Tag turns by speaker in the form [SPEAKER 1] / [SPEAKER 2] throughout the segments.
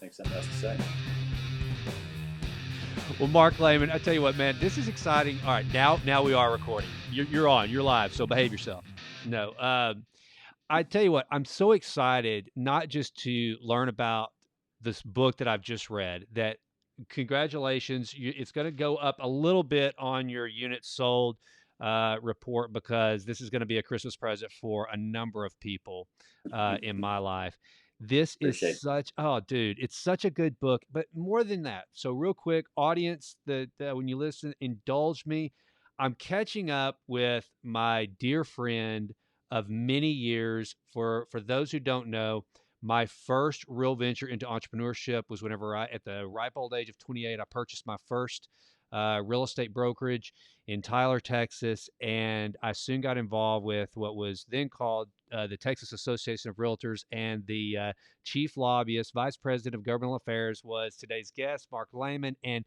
[SPEAKER 1] think something else to say.
[SPEAKER 2] Well, Mark Lehman, I tell you what, man, this is exciting. All right, now we are recording. You're on. You're live. So behave yourself. No, I tell you what, I'm so excited not just to learn about this book that I've just read. That congratulations, it's going to go up a little bit on your units sold report because this is going to be a Christmas present for a number of people in my life. This is
[SPEAKER 1] Appreciate it.
[SPEAKER 2] such, oh, dude, it's such a good book. But more than that, so real quick, audience, that when you listen, indulge me. I'm catching up with my dear friend of many years. For those who don't know, my first real venture into entrepreneurship was whenever at the ripe old age of 28, I purchased my first real estate brokerage in Tyler, Texas, and I soon got involved with what was then called the Texas Association of Realtors, and the chief lobbyist, vice president of governmental affairs, was today's guest, Mark Lehman, and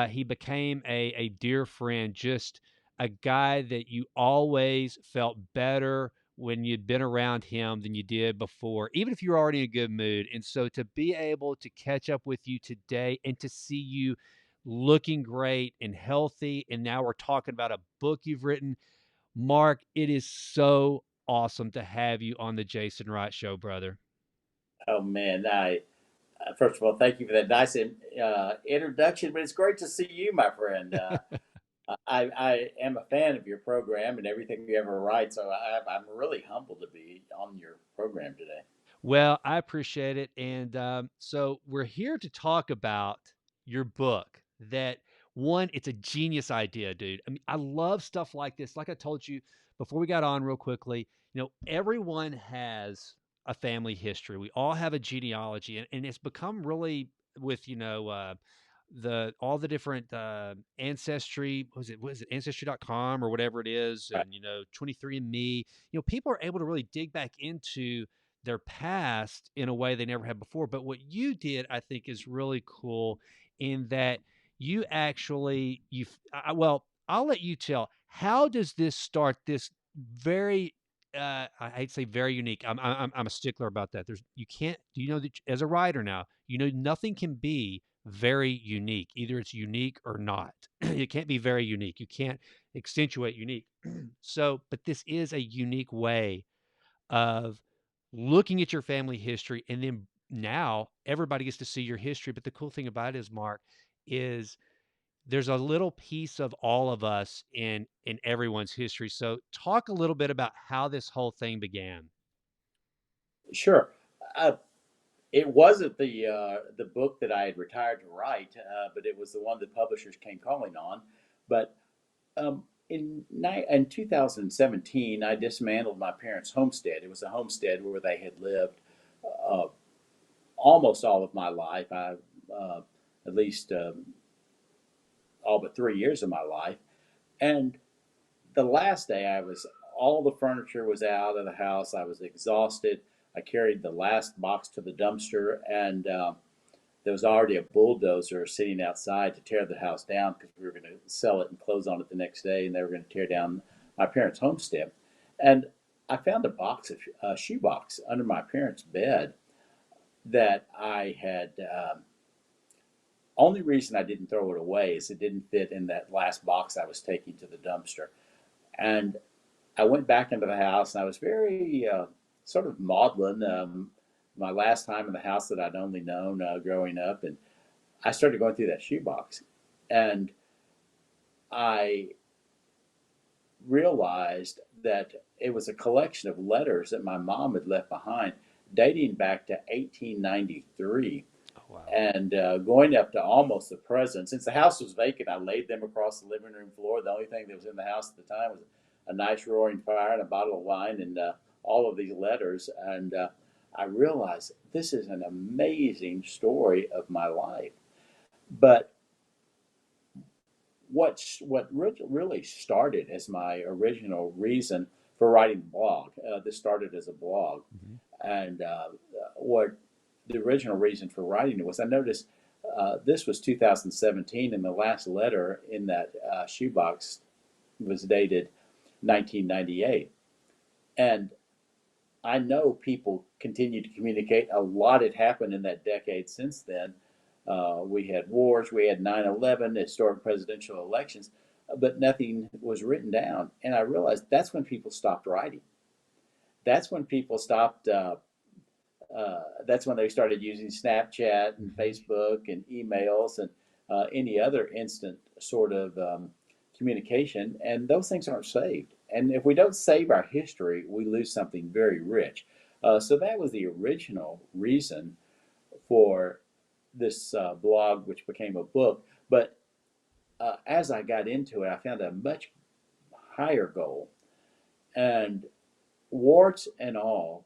[SPEAKER 2] he became a dear friend, just a guy that you always felt better when you'd been around him than you did before, even if you were already in a good mood. And so to be able to catch up with you today and to see you looking great and healthy, and now we're talking about a book you've written, Mark, it is so awesome to have you on the Jason Wright Show, brother.
[SPEAKER 1] Oh man, I first of all, thank you for that nice introduction. But it's great to see you, my friend. I am a fan of your program and everything you ever write. So I'm really humbled to be on your program today.
[SPEAKER 2] Well, I appreciate it. And so we're here to talk about your book. That one, it's a genius idea, dude. I mean, I love stuff like this. Like I told you before we got on real quickly, everyone has a family history. We all have a genealogy, and it's become really with, the all the different ancestry, was it ancestry.com or whatever it is,
[SPEAKER 1] Right.
[SPEAKER 2] and 23andme, people are able to really dig back into their past in a way they never had before. But what you did, I think, is really cool in that you actually well, I'll let you tell. How does this start? This very I hate to say very unique. I'm a stickler about that. There's you can't. Do you know that as a writer now, nothing can be very unique. Either it's unique or not. It can't be very unique. You can't accentuate unique. So, but this is a unique way of looking at your family history, and then now everybody gets to see your history. But the cool thing about it is, Mark, is there's a little piece of all of us in everyone's history. So talk a little bit about how this whole thing began.
[SPEAKER 1] Sure. Uh, it wasn't the book that I had retired to write, but it was the one that publishers came calling on. But in 2017, I dismantled my parents' homestead. It was a homestead where they had lived uh, almost all of my life. At least all but 3 years of my life. And the last day, all the furniture was out of the house. I was exhausted. I carried the last box to the dumpster, and there was already a bulldozer sitting outside to tear the house down because we were going to sell it and close on it the next day, and they were going to tear down my parents' homestead. And I found a box of shoebox under my parents' bed that I had. Only reason I didn't throw it away is it didn't fit in that last box I was taking to the dumpster. And I went back into the house, and I was very sort of maudlin. My last time in the house that I'd only known growing up, and I started going through that shoebox, and I realized that it was a collection of letters that my mom had left behind, dating back to 1893
[SPEAKER 2] Oh, wow.
[SPEAKER 1] and going up to almost the present. Since the house was vacant, I laid them across the living room floor. The only thing that was in the house at the time was a nice roaring fire and a bottle of wine and all of these letters. And I realized this is an amazing story of my life. But what really started as my original reason for writing the blog, this started as a blog,
[SPEAKER 2] Mhm.
[SPEAKER 1] and what the original reason for writing it was I noticed this was 2017, and the last letter in that shoebox was dated 1998. And I know people continue to communicate. A lot had happened in that decade since then. We had wars, we had 9/11, historic presidential elections, but nothing was written down. And I realized that's when people stopped writing. That's when people stopped. That's when they started using Snapchat and
[SPEAKER 2] Mhm.
[SPEAKER 1] Facebook and emails and any other instant sort of communication. And those things aren't saved. And if we don't save our history, we lose something very rich. So that was the original reason for this blog, which became a book. But as I got into it, I found a much higher goal. And warts and all,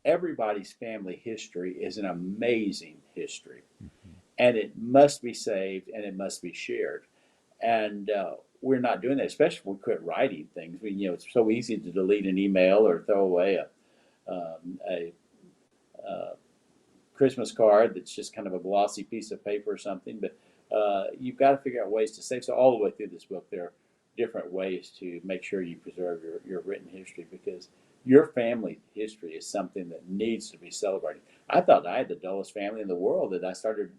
[SPEAKER 1] everybody's family history is an amazing history,
[SPEAKER 2] Mhm.
[SPEAKER 1] and it must be saved and it must be shared. And we're not doing that, especially if we quit writing things. It's so easy to delete an email or throw away a Christmas card that's just kind of a glossy piece of paper or something. But you've got to figure out ways to save. So all the way through this book, there are different ways to make sure you preserve your written history, because your family history is something that needs to be celebrated. I thought I had the dullest family in the world, that I started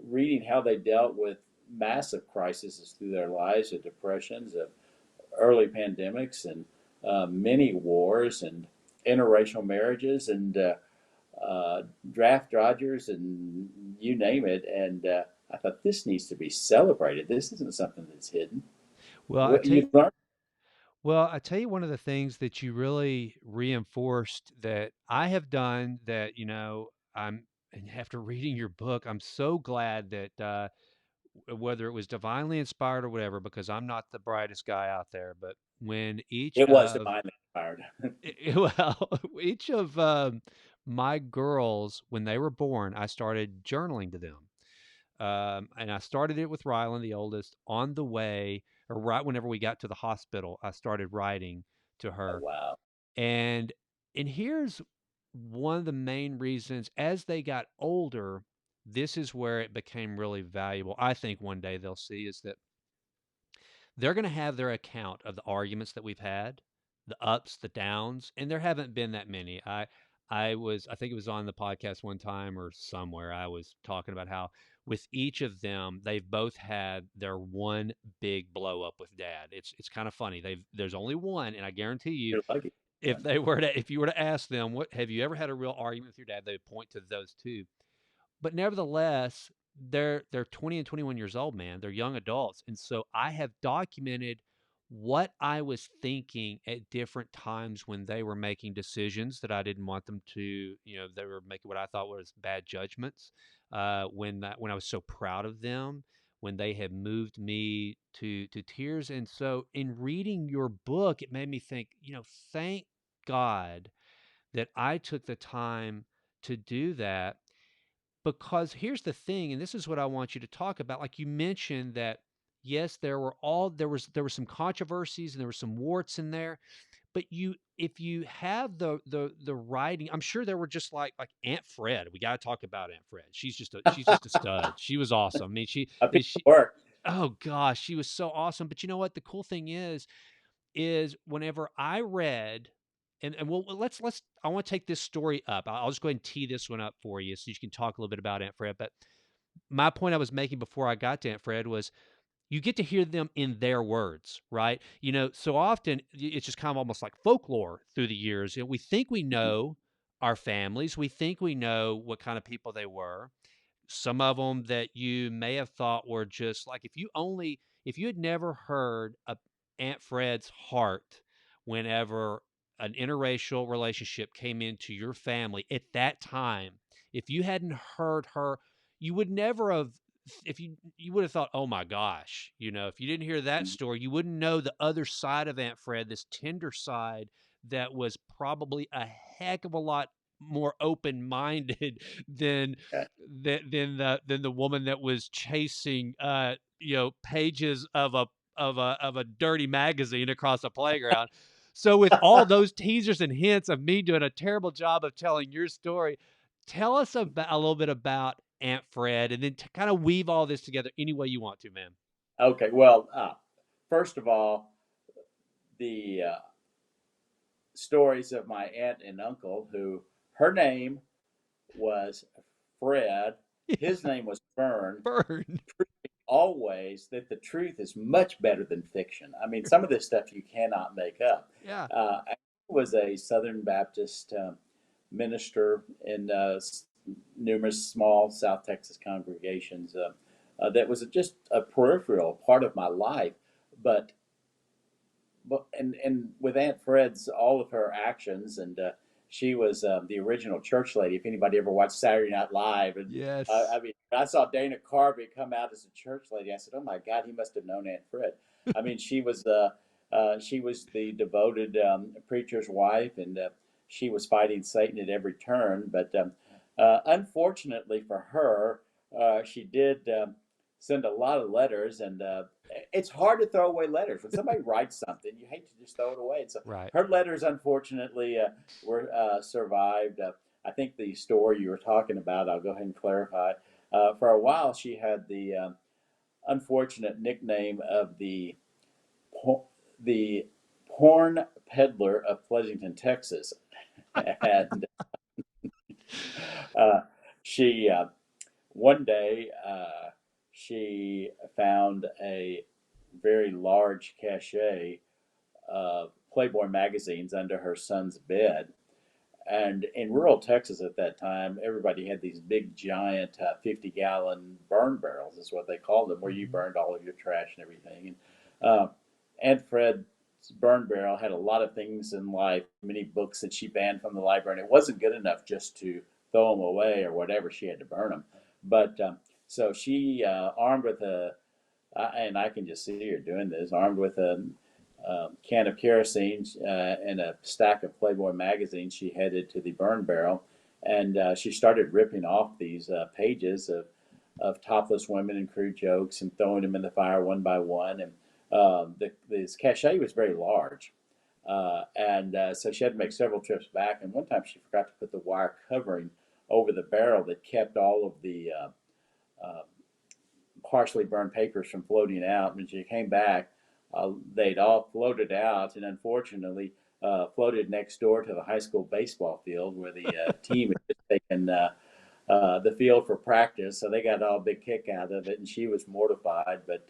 [SPEAKER 1] reading how they dealt with massive crises through their lives, of depressions, of early pandemics, and many wars, and interracial marriages, and draft dodgers, and you name it. And I thought, this needs to be celebrated. This isn't something that's hidden.
[SPEAKER 2] Well, I
[SPEAKER 1] What
[SPEAKER 2] tell you,
[SPEAKER 1] you learn?
[SPEAKER 2] well, I tell you one of the things that you really reinforced that I have done that, I'm and after reading your book, I'm so glad that whether it was divinely inspired or whatever, because I'm not the brightest guy out there, but when each
[SPEAKER 1] It was
[SPEAKER 2] of
[SPEAKER 1] divinely inspired.
[SPEAKER 2] well, each of my girls, when they were born, I started journaling to them. And I started it with Rylan, the oldest, on the way, or right whenever we got to the hospital, I started writing to
[SPEAKER 1] Oh,
[SPEAKER 2] her.
[SPEAKER 1] wow.
[SPEAKER 2] And here's one of the main reasons as they got older, this is where it became really valuable. I think one day they'll see is that they're going to have their account of the arguments that we've had, the ups, the downs, and there haven't been that many. I think it was on the podcast one time or somewhere I was talking about how with each of them they've both had their one big blow up with dad. It's kind of funny. There's only one, and I guarantee you
[SPEAKER 1] You're lucky.
[SPEAKER 2] if if you were to ask them what have you ever had a real argument with your dad, they would point to those two. But nevertheless, they're 20 and 21 years old, man. They're young adults. And so I have documented what I was thinking at different times when they were making decisions that I didn't want them to, they were making what I thought was bad judgments. When I was so proud of them, when they had moved me to tears. And so in reading your book, it made me think, thank God that I took the time to do that, because here's the thing, and this is what I want you to talk about. Like you mentioned that yes, there were some controversies and there were some warts in there, but if you have the writing, I'm sure there were just like Aunt Fred. We got to talk about Aunt Fred. She's just a stud. She was awesome. I mean,
[SPEAKER 1] A piece of
[SPEAKER 2] she
[SPEAKER 1] work.
[SPEAKER 2] oh gosh, she was so awesome. But you know what? The cool thing is whenever I read, and well, let's I want to take this story up. I'll just go ahead and tee this one up for you so you can talk a little bit about Aunt Fred. But my point I was making before I got to Aunt Fred was you get to hear them in their words, right? So often it's just kind of almost like folklore through the years. We think we know our families, we think we know what kind of people they were. Some of them that you may have thought were just like if you had never heard of Aunt Fred's heart whenever an interracial relationship came into your family at that time, if you hadn't heard her, you would never have if you would have thought, "Oh my gosh," if you didn't hear that story, you wouldn't know the other side of Aunt Fred, this tender side that was probably a heck of a lot more open-minded than
[SPEAKER 1] Okay.
[SPEAKER 2] than the woman that was chasing pages of a dirty magazine across a playground. So with all those teasers and hints of me doing a terrible job of telling your story, tell us about a little bit about Aunt Fred, and then to kind of weave all this together any way you want to, man.
[SPEAKER 1] Okay. Well, first of all, the stories of my aunt and uncle, who her name was Fred, his name was Fern.
[SPEAKER 2] Burn.
[SPEAKER 1] Always that the truth is much better than fiction. I mean, some of this stuff you cannot make up.
[SPEAKER 2] Yeah.
[SPEAKER 1] I was a Southern Baptist minister in numerous small South Texas congregations. That was just a peripheral part of my life, but and with Aunt Fred's all of her actions, and she was the original church lady. If anybody ever watched Saturday Night Live, and
[SPEAKER 2] Yes.
[SPEAKER 1] I mean, I saw Dana Carvey come out as a church lady. I said, "Oh my God, he must have known Aunt Fred." I mean, she was the devoted preacher's wife, and she was fighting Satan at every turn. But unfortunately for her, she did send a lot of letters, and it's hard to throw away letters. When somebody writes something, you hate to just throw it away. And so
[SPEAKER 2] Right.
[SPEAKER 1] her letters, unfortunately, were survived. I think the story you were talking about, I'll go ahead and clarify. For a while, she had the unfortunate nickname of the porn peddler of Pleasanton, Texas, and uh, she one day she found a very large cachet of Playboy magazines under her son's bed. And in rural Texas at that time, everybody had these big, giant 50-gallon burn barrels, is what they called them, where you
[SPEAKER 2] Mhm.
[SPEAKER 1] burned all of your trash and everything. And Aunt Fred's burn barrel had a lot of things in life, many books that she banned from the library, and it wasn't good enough just to throw them away or whatever. She had to burn them. But so she, armed with and I can just see her doing this, armed with a can of kerosene and a stack of Playboy magazines, she headed to the burn barrel, and she started ripping off these pages of topless women and crude jokes and throwing them in the fire one by one. And this cachet was very large. And so she had to make several trips back. And one time she forgot to put the wire covering over the barrel that kept all of the uh, partially burned papers from floating out. When she came back, they'd all floated out, and unfortunately, floated next door to the high school baseball field where the team had just taken the field for practice. So they got all a big kick out of it, and she was mortified. But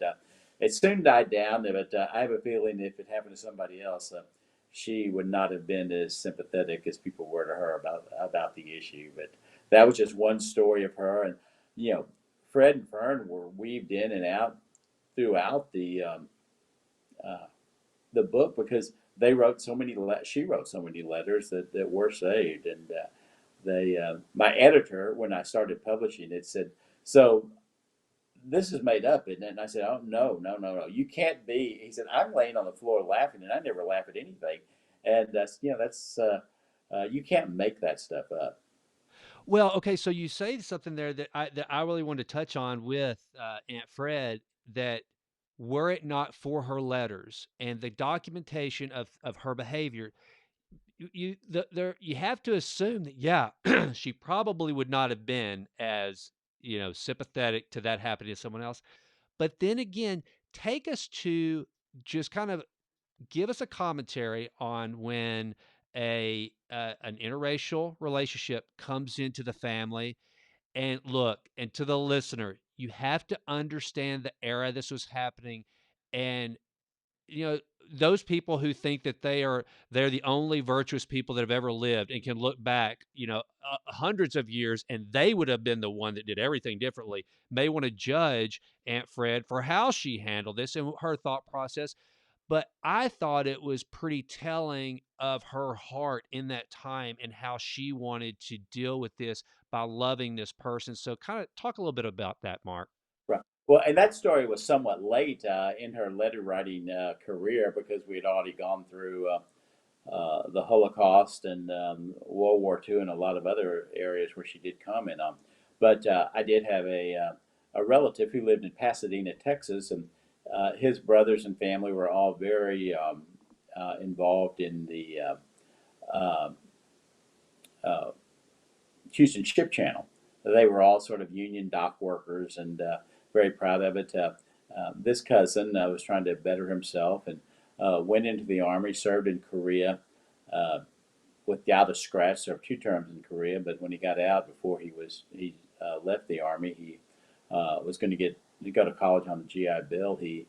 [SPEAKER 1] it soon died down. But I have a feeling if it happened to somebody else, she would not have been as sympathetic as people were to her about the issue. But that was just one story of her, and you know, Fred and Fern were weaved in and out throughout uh, the book because they wrote so many. She wrote so many letters that were saved, and they. My editor, when I started publishing it, said, "So this is made up, isn't it?" And I said, "Oh no, no, no, no! You can't be." He said, "I'm laying on the floor laughing, and I never laugh at anything." And that's you can't make that stuff up.
[SPEAKER 2] Well, okay, so you say something there that I really wanted to touch on with Aunt Fred, that were it not for her letters and the documentation of her behavior, you have to assume that, yeah, she probably would not have been as, sympathetic to that happening to someone else. But then again, take us to just kind of give us a commentary on when an interracial relationship comes into the family. And look, and to the listener, you have to understand the era this was happening. And you know those people who think that they're the only virtuous people that have ever lived and can look back, hundreds of years, and they would have been the one that did everything differently, may want to judge Aunt Fred for how she handled this and her thought process. But I thought it was pretty telling of her heart in that time and how she wanted to deal with this by loving this person. So kind of talk a little bit about that, Mark.
[SPEAKER 1] Right. Well, and that story was somewhat late in her letter writing career because we had already gone through the Holocaust and World War II and a lot of other areas where she did comment on. But I did have a relative who lived in Pasadena, Texas, and his brothers and family were all very involved in the uh, uh, Houston Ship Channel. They were all sort of union dock workers and very proud of it. This cousin was trying to better himself and went into the Army, served in Korea, uh, without a scratch. Served 2 terms in Korea, but when he got out, before he left the army, he was going to go to college on the GI Bill. He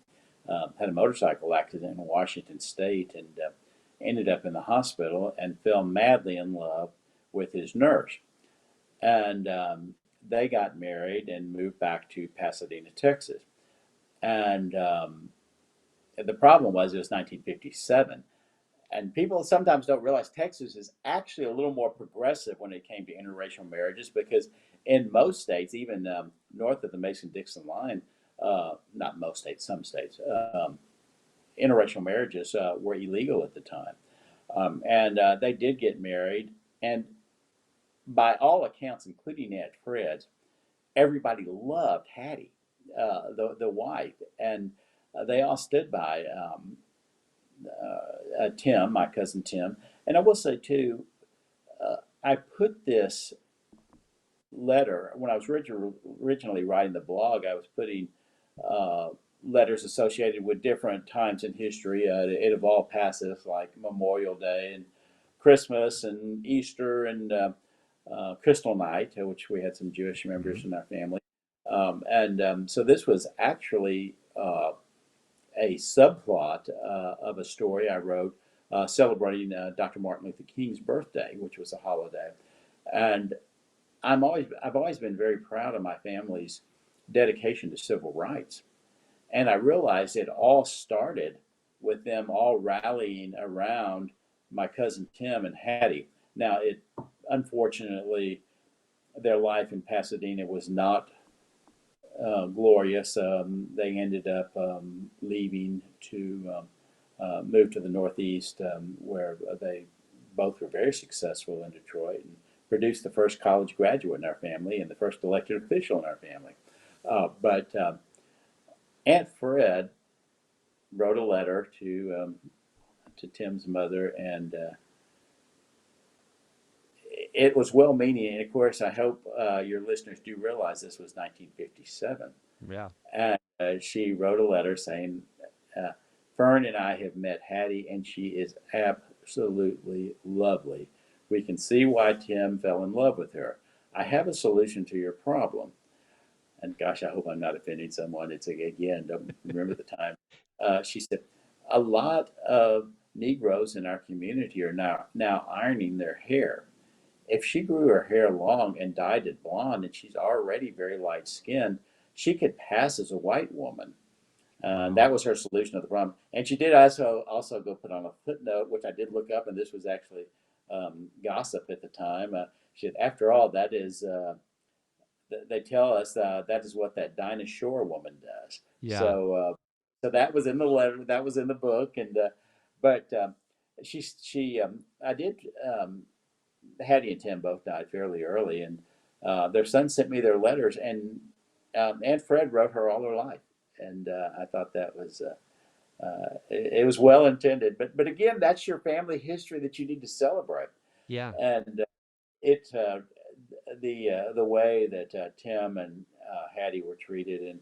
[SPEAKER 1] had a motorcycle accident in Washington State and ended up in the hospital and fell madly in love with his nurse. And they got married and moved back to Pasadena, Texas. And the problem was it was 1957. And people sometimes don't realize Texas is actually a little more progressive when it came to interracial marriages because in most states, even north of the Mason-Dixon line, not most states, some states, interracial marriages were illegal at the time. And they did get married. And by all accounts, including Aunt Fred's, everybody loved Hattie, the wife. And they all stood by Tim, my cousin Tim. And I will say, too, I put this letter, when I was originally writing the blog, I was putting uh, letters associated with different times in history. It evolved past this, like Memorial Day and Christmas and Easter and Crystal Night, which we had some Jewish members in our family. So this was actually a subplot of a story I wrote celebrating Dr. Martin Luther King's birthday, which was a holiday. And I've always been very proud of my family's dedication to civil rights. And I realized it all started with them all rallying around my cousin Tim and Hattie. Now, unfortunately, their life in Pasadena was not glorious. They ended up leaving to move to the Northeast, where they both were very successful in Detroit and produced the first college graduate in our family and the first elected official in our family. But Aunt Fred wrote a letter to Tim's mother, and it was well-meaning. And of course, I hope your listeners do realize this was 1957.
[SPEAKER 2] Yeah.
[SPEAKER 1] And she wrote a letter saying, uh, Fern and I have met Hattie, and she is absolutely lovely. We can see why Tim fell in love with her. I have a solution to your problem. And gosh, I hope I'm not offending someone. It's again, don't remember the time. She said, a lot of Negroes in our community are now ironing their hair. If she grew her hair long and dyed it blonde, and she's already very light skinned, she could pass as a white woman.
[SPEAKER 2] Wow.
[SPEAKER 1] That was her solution to the problem. And she did also go put on a footnote, which I did look up, and this was actually gossip at the time. She said, after all, that is they tell us that is what that Dinah Shore woman does.
[SPEAKER 2] Yeah.
[SPEAKER 1] So that was in the letter, that was in the book, and but she I did Hattie and Tim both died fairly early, and their son sent me their letters, and Aunt Fred wrote her all her life, and I thought that was. It was well intended, but again, that's your family history that you need to celebrate,
[SPEAKER 2] Yeah.
[SPEAKER 1] and it the way that Tim and Hattie were treated in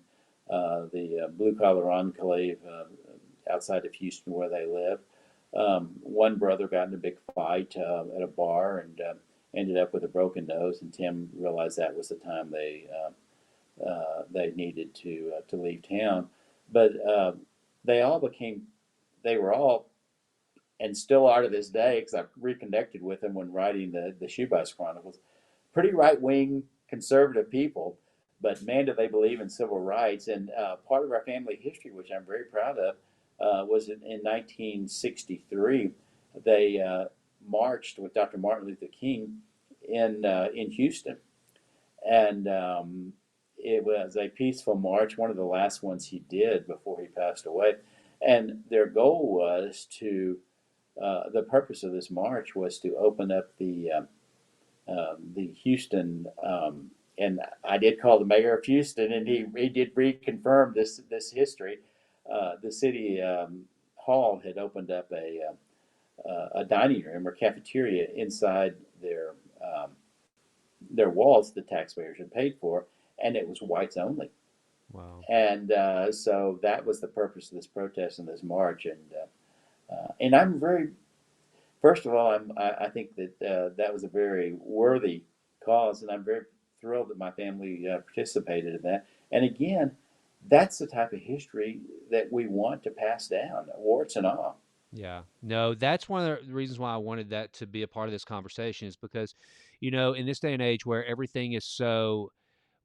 [SPEAKER 1] the blue collar enclave outside of Houston where they lived. One brother got in a big fight at a bar and ended up with a broken nose, and Tim realized that was the time they needed to leave town. But they all became they were all and still are to this day because I've reconnected with them when writing the Shoebox Chronicles. Pretty right wing conservative people, but man, do they believe in civil rights. And part of our family history, which I'm very proud of, was in 1963. They marched with Dr. Martin Luther King in Houston, and it was a peaceful march, one of the last ones he did before he passed away. And their goal was the purpose of this march was to open up the Houston, and I did call the mayor of Houston, and he did reconfirm this history. The city hall had opened up a dining room or cafeteria inside their walls the taxpayers had paid for, and it was whites only.
[SPEAKER 2] Wow.
[SPEAKER 1] And so that was the purpose of this protest and this march. And I'm very First of all, I think that that was a very worthy cause, and I'm very thrilled that my family participated in that. And again, that's the type of history that we want to pass down, warts and all.
[SPEAKER 2] Yeah. No, that's one of the reasons why I wanted that to be a part of this conversation is because, in this day and age where everything is so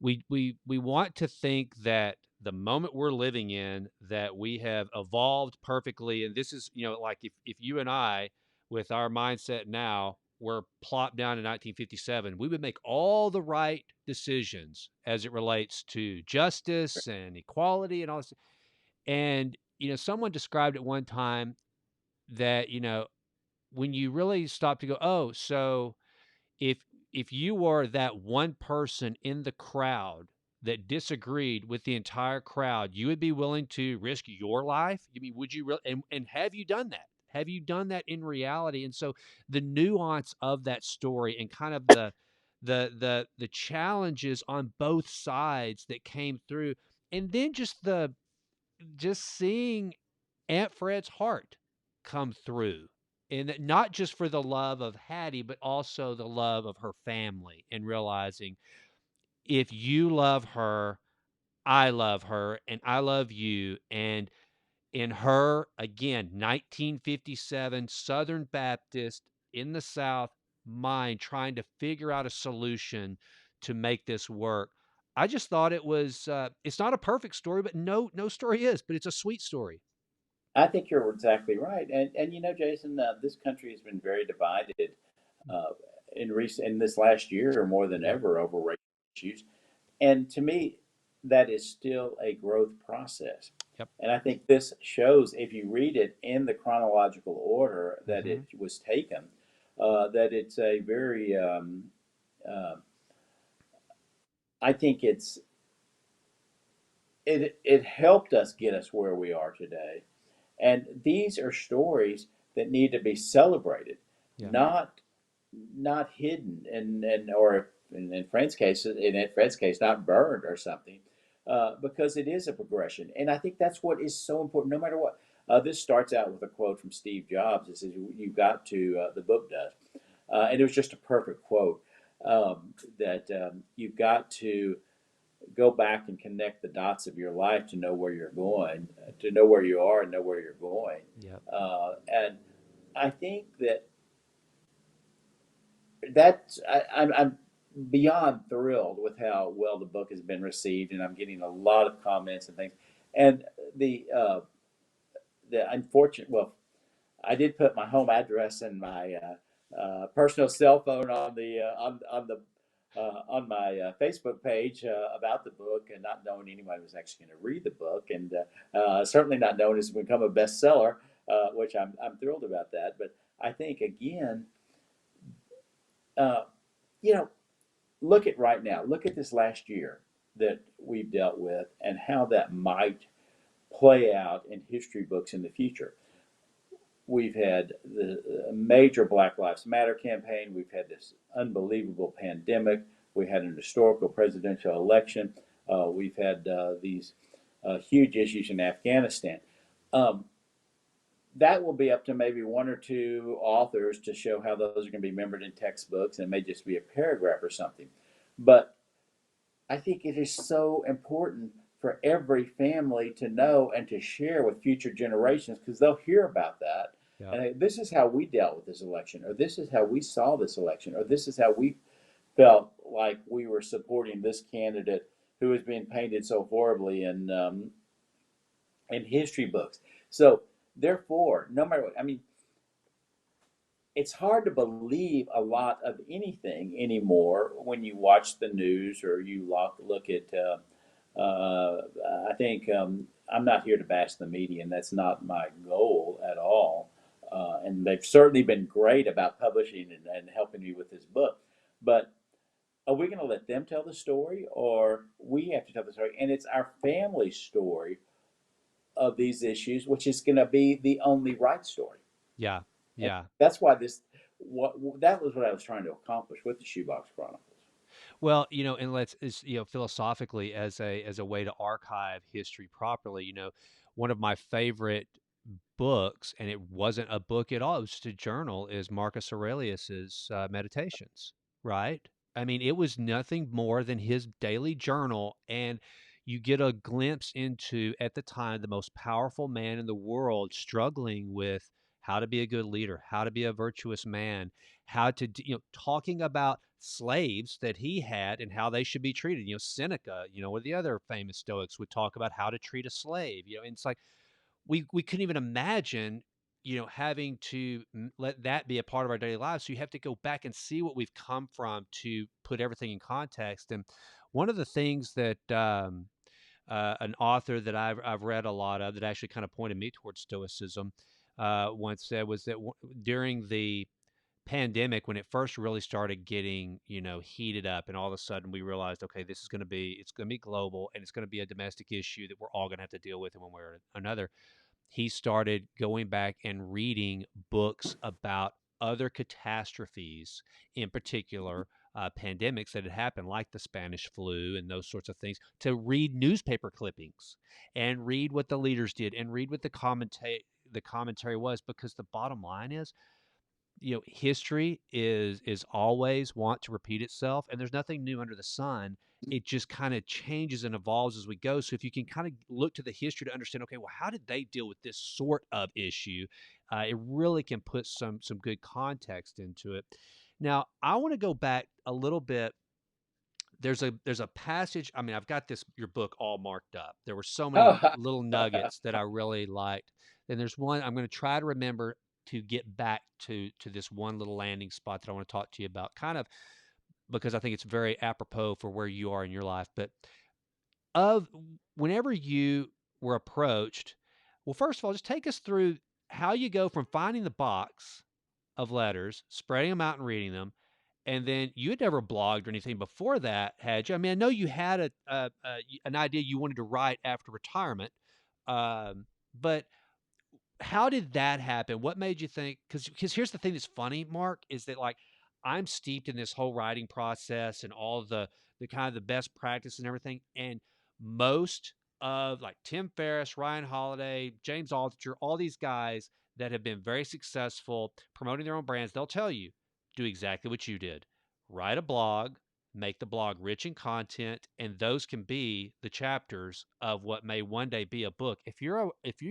[SPEAKER 2] we want to think that the moment we're living in that we have evolved perfectly, and this is, like if you and I with our mindset now were plopped down in 1957, we would make all the right decisions as it relates to justice and equality and all this. And someone described at one time that when you really stop to go, oh, so if if you were that one person in the crowd that disagreed with the entire crowd, you would be willing to risk your life? I mean, would you really? And have you done that? Have you done that in reality? And so the nuance of that story and kind of the challenges on both sides that came through, and then just seeing Aunt Fred's heart come through. And not just for the love of Hattie, but also the love of her family, and realizing if you love her, I love her, and I love you. And in her, again, 1957 Southern Baptist in the South mind, trying to figure out a solution to make this work. I just thought it was, it's not a perfect story, but no story is, but it's a sweet story.
[SPEAKER 1] I think you're exactly right, and Jason, this country has been very divided uh, in this last year more than
[SPEAKER 2] Yep.
[SPEAKER 1] ever over racial issues. And to me, that is still a growth process.
[SPEAKER 2] Yep.
[SPEAKER 1] And I think this shows, if you read it in the chronological order that
[SPEAKER 2] Hmm.
[SPEAKER 1] it was taken, that it's a very, uh, I think it helped us get us where we are today. And these are stories that need to be celebrated,
[SPEAKER 2] Yeah.
[SPEAKER 1] not not hidden, and or in Fred's case, not burned or something, because it is a progression. And I think that's what is so important. No matter what, this starts out with a quote from Steve Jobs. It says, "You've got to." The book does, and it was just a perfect quote. That you've got to go back and connect the dots of your life to know where you're going, to know where you are and know where you're going.
[SPEAKER 2] Yep.
[SPEAKER 1] And I think I'm beyond thrilled with how well the book has been received, and I'm getting a lot of comments and things. And the uh, the unfortunate, well, I did put my home address and my personal cell phone on my Facebook page about the book, and not knowing anyone was actually going to read the book, and certainly not knowing it's become a bestseller, which I'm thrilled about that. But I think again, uh, you know, look at right now. Look at this last year that we've dealt with, and how that might play out in history books in the future. We've had the major Black Lives Matter campaign. We've had this unbelievable pandemic. We had an historical presidential election. We've had these huge issues in Afghanistan. Um, that will be up to maybe one or two authors to show how those are going to be remembered in textbooks, and it may just be a paragraph or something. But I think it is so important for every family to know and to share with future generations, because they'll hear about that.
[SPEAKER 2] Yep.
[SPEAKER 1] And this is how we dealt with this election, or this is how we saw this election, or this is how we felt like we were supporting this candidate who was being painted so horribly in history books. So, therefore, no matter what, I mean, it's hard to believe a lot of anything anymore when you watch the news or you look at. I think I'm not here to bash the media, and that's not my goal at all. And they've certainly been great about publishing and helping me with this book. But are we going to let them tell the story, or we have to tell the story? And it's our family story of these issues, which is going to be the only right story.
[SPEAKER 2] Yeah.
[SPEAKER 1] And
[SPEAKER 2] Yeah.
[SPEAKER 1] that's why what that was what I was trying to accomplish with the Shoebox Chronicles.
[SPEAKER 2] Well, and let's is philosophically as a way to archive history properly. One of my favorite books, and it wasn't a book at all. It was just a journal. Is Marcus Aurelius's Meditations, right? I mean, it was nothing more than his daily journal, and you get a glimpse into, at the time, the most powerful man in the world struggling with how to be a good leader, how to be a virtuous man, how to, talking about slaves that he had and how they should be treated. Seneca, or the other famous Stoics would talk about how to treat a slave. And it's like we couldn't even imagine, having to let that be a part of our daily lives. So you have to go back and see what we've come from to put everything in context. And one of the things that an author that I've read a lot of that actually kind of pointed me towards Stoicism once said was that during the pandemic, when it first really started getting heated up, and all of a sudden we realized, okay, it's going to be global, and it's going to be a domestic issue that we're all going to have to deal with in one way or another. He started going back and reading books about other catastrophes, in particular pandemics that had happened, like the Spanish flu and those sorts of things, to read newspaper clippings and read what the leaders did and read what the commentary was, because the bottom line is, history is always want to repeat itself, and there's nothing new under the sun. It just kind of changes and evolves as we go. So if you can kind of look to the history to understand, okay, well, how did they deal with this sort of issue? It really can put some good context into it. Now, I want to go back a little bit. There's a passage. I mean, I've got your book all marked up. There were so many
[SPEAKER 1] Oh,
[SPEAKER 2] little nuggets that I really liked. And there's one I'm going to try to remember to get back to this one little landing spot that I want to talk to you about, kind of because I think it's very apropos for where you are in your life. But of whenever you were approached, well, first of all, just take us through how you go from finding the box of letters, spreading them out and reading them, and then you had never blogged or anything before that, had you? I mean, I know you had an idea you wanted to write after retirement, but how did that happen? What made you think? Because here's the thing that's funny, Mark, is that, like, I'm steeped in this whole writing process and all the kind of the best practice and everything, and most of, like, Tim Ferriss, Ryan Holiday, James Altucher, all these guys that have been very successful promoting their own brands, they'll tell you, do exactly what you did. Write a blog, make the blog rich in content, and those can be the chapters of what may one day be a book. If you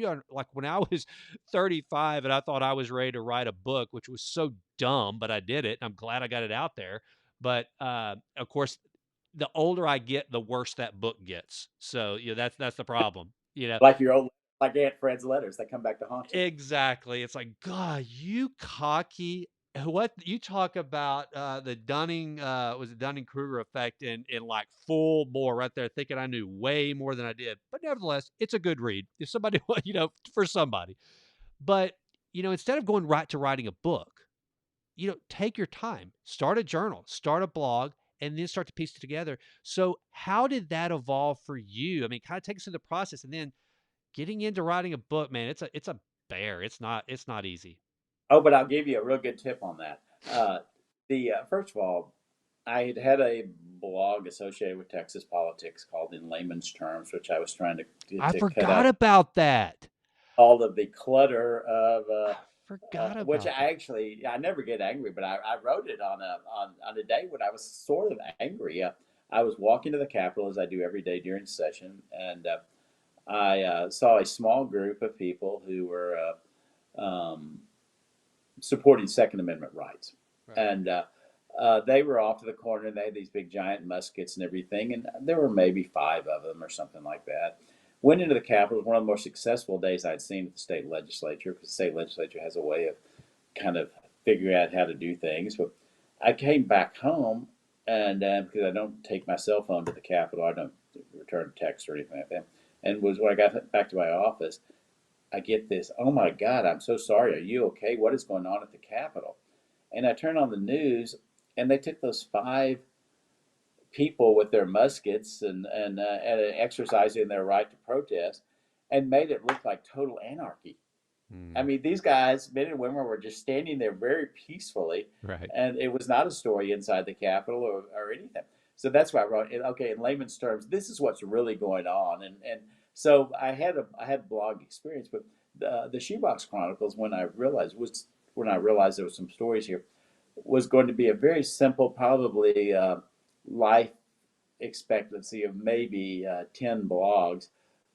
[SPEAKER 2] are like, when I was 35 and I thought I was ready to write a book, which was so dumb, but I did it. I'm glad I got it out there. But of course, the older I get, the worse that book gets. So that's the problem.
[SPEAKER 1] like your old, like Aunt Fred's letters that come back to haunt you.
[SPEAKER 2] Exactly. It's like, God, you cocky. What you talk about, the was it Dunning-Kruger effect in like full bore right there, thinking I knew way more than I did. But nevertheless, it's a good read. If somebody, for somebody. But, instead of going right to writing a book, take your time, start a journal, start a blog, and then start to piece it together. So how did that evolve for you? I mean, kind of take us through the process, and then getting into writing a book, man, it's a bear. It's not easy.
[SPEAKER 1] Oh, but I'll give you a real good tip on that. The First of all, I had a blog associated with Texas politics called In Layman's Terms, which I was trying
[SPEAKER 2] I
[SPEAKER 1] to cut
[SPEAKER 2] forgot
[SPEAKER 1] out
[SPEAKER 2] about that.
[SPEAKER 1] all of the clutter of
[SPEAKER 2] I forgot
[SPEAKER 1] which
[SPEAKER 2] about that.
[SPEAKER 1] I never get angry, but I wrote it on a day when I was sort of angry. I was walking to the Capitol as I do every day during session, and I saw a small group of people who were supporting Second Amendment rights,
[SPEAKER 2] Right.
[SPEAKER 1] and they were off to the corner. And they had these big giant muskets and everything, and there were maybe five of them or something like that. Went into the Capitol. It was one of the more successful days I'd seen at the state legislature, because the state legislature has a way of kind of figuring out how to do things. But I came back home, and because I don't take my cell phone to the Capitol, I don't return text or anything like that. And was when I got back to my office, I get this, oh my God, I'm so sorry. Are you okay? What is going on at the Capitol? And I turn on the news, and they took those five people with their muskets and exercising their right to protest, and made it look like total anarchy. I
[SPEAKER 2] Mm,
[SPEAKER 1] mean, these guys, men and women, were just standing there very peacefully,
[SPEAKER 2] right.
[SPEAKER 1] and it was not a story inside the Capitol or anything. So that's why I wrote it. Okay, in layman's terms, this is what's really going on, and so I had a blog experience, but the Shoebox Chronicles, when I realized there was some stories here, was going to be a very simple, probably life expectancy of maybe 10 blogs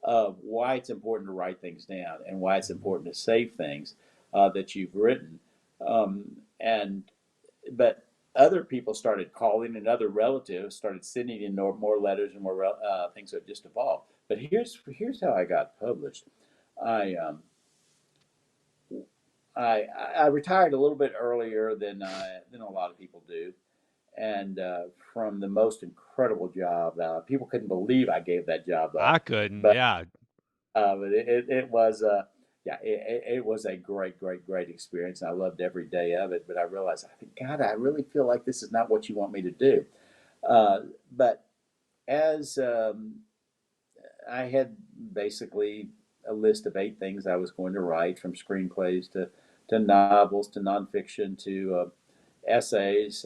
[SPEAKER 1] of why it's important to write things down and why it's important to save things that you've written. And but other people started calling, and other relatives started sending in more letters and more things that just evolved. But here's how I got published. I um, I retired a little bit earlier than a lot of people do, and from the most incredible job. People couldn't believe I gave that job
[SPEAKER 2] I
[SPEAKER 1] up,
[SPEAKER 2] couldn't.
[SPEAKER 1] but
[SPEAKER 2] Yeah.
[SPEAKER 1] it was yeah, it was a great experience. I loved every day of it. But I realized, I think, God, I really feel like this is not what you want me to do. Uh, but as I had basically a list of 8 things I was going to write, from screenplays to novels to nonfiction to essays,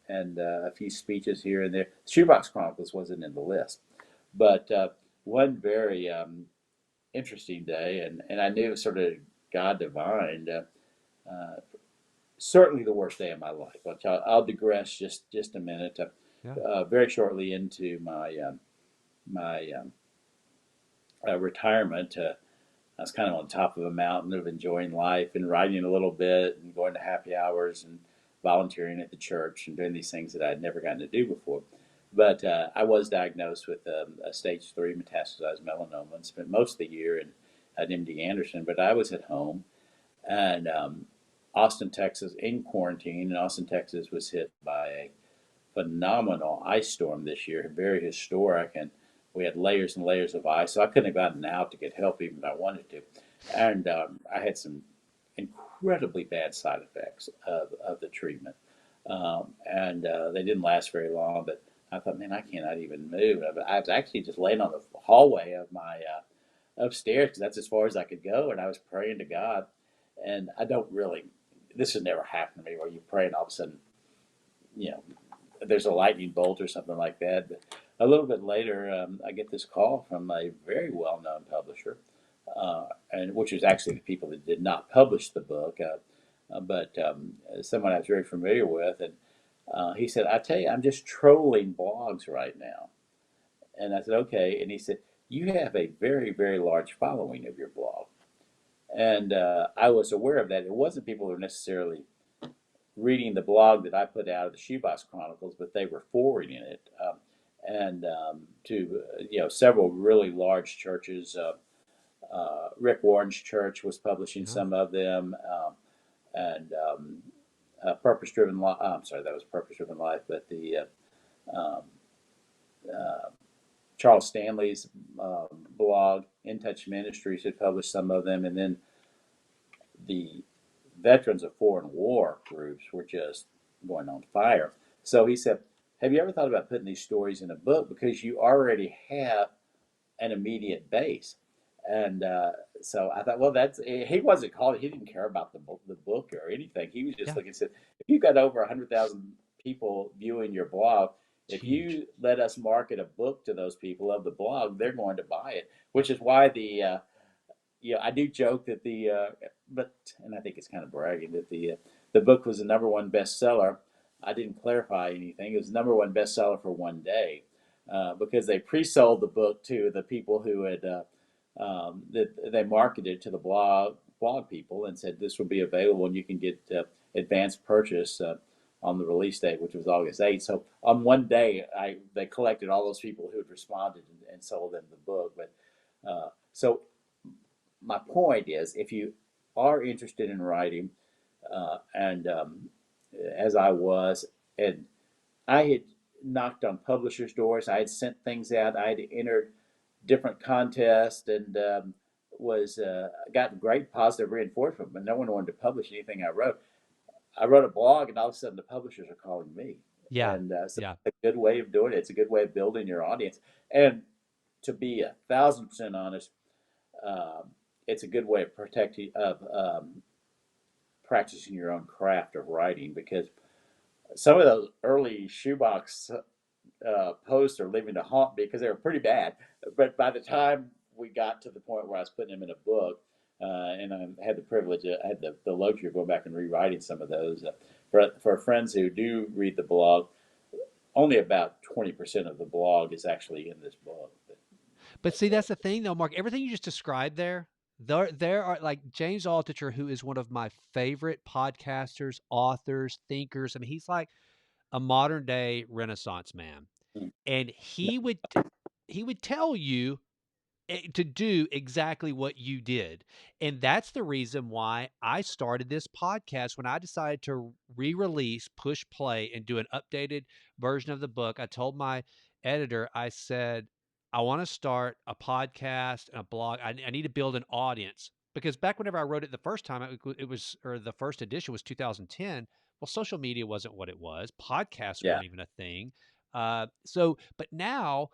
[SPEAKER 1] and a few speeches here and there. Shoebox Chronicles wasn't in the list, but one very interesting day, and I knew it was sort of God divine. Certainly the worst day of my life. Which I'll digress just a minute.
[SPEAKER 2] Yeah.
[SPEAKER 1] Very shortly into my retirement, I was kind of on top of a mountain of enjoying life and writing a little bit and going to happy hours and volunteering at the church and doing these things that I'd never gotten to do before. But I was diagnosed with a stage 3 metastasized melanoma and spent most of the year at MD Anderson. But I was at home, and Austin, Texas, in quarantine. And Austin, Texas was hit by a phenomenal ice storm this year, very historic, and we had layers and layers of ice. So I couldn't have gotten out to get help even if I wanted to, and I had some incredibly bad side effects of the treatment, and they didn't last very long. But I thought, man, I cannot even move. I was actually just laying on the hallway of my upstairs because that's as far as I could go, and I was praying to God. And I don't really. This has never happened to me where you pray and all of a sudden, you know, there's a lightning bolt or something like that. But a little bit later, I get this call from a very well-known publisher, and which was actually the people that did not publish the book, but someone I was very familiar with, and he said, "I tell you, I'm just trolling blogs right now." And I said, "Okay." And he said, "You have a very large following of your blog," and I was aware of that. It wasn't people who were necessarily reading the blog that I put out of the Shoebox Chronicles, but they were forwarding it, and to several really large churches. Rick Warren's church was publishing
[SPEAKER 2] Yeah.
[SPEAKER 1] some of them, and Purpose Driven Life. I'm sorry, that was Purpose Driven Life, but the um, uh, Charles Stanley's blog, In Touch Ministries, had published some of them, and then the veterans of foreign war groups were just going on fire. So he said, "Have you ever thought about putting these stories in a book because you already have an immediate base?" And so I thought, well, that's he wasn't calling. He didn't care about the book or anything. He was just
[SPEAKER 2] Yeah.
[SPEAKER 1] looking and said, if you've got over 100,000 people viewing your blog,
[SPEAKER 2] It's
[SPEAKER 1] if
[SPEAKER 2] huge.
[SPEAKER 1] you let us market a book to those people of the blog, they're going to buy it. Which is why I do joke that but and I think it's kind of bragging that the book was the number one bestseller. I didn't clarify anything. It was the number one bestseller for one day, because they pre-sold the book to the people who had that they marketed to the blog people and said this will be available and you can get advanced purchase on the release date, which was August 8th. So on one day, they collected all those people who had responded and sold them the book. But so my point is, if you are interested in writing, and as I was, and I had knocked on publishers' doors, I had sent things out, I had entered different contests, and was got great positive reinforcement, but no one wanted to publish anything I wrote. I wrote a blog, and all of a sudden the publishers are calling me,
[SPEAKER 2] Yeah.
[SPEAKER 1] and so
[SPEAKER 2] Yeah.
[SPEAKER 1] it's a good way of doing it. It's a good way of building your audience, and to be 1,000% honest, um, it's a good way of practicing your own craft of writing, because some of those early shoebox posts are leaving to haunt me because they were pretty bad. But by the time we got to the point where I was putting them in a book, and I had the privilege, I had the luxury of going back and rewriting some of those. For friends who do read the blog, only about 20% of the blog is actually in this book.
[SPEAKER 2] But see, that's the thing, though, Mark. Everything you just described there are like James Altucher, who is one of my favorite podcasters, authors, thinkers. I mean, he's like a modern day Renaissance man,
[SPEAKER 1] Mm.
[SPEAKER 2] and he would tell you to do exactly what you did. And that's the reason why I started this podcast. When I decided to re-release, push play, and do an updated version of the book, I told my editor, I said, I want to start a podcast and a blog. I need to build an audience, because back whenever I wrote it the first time, it was, or the first edition was 2010. Well, social media wasn't what it was. Podcasts
[SPEAKER 1] Yeah,
[SPEAKER 2] weren't even a thing. But now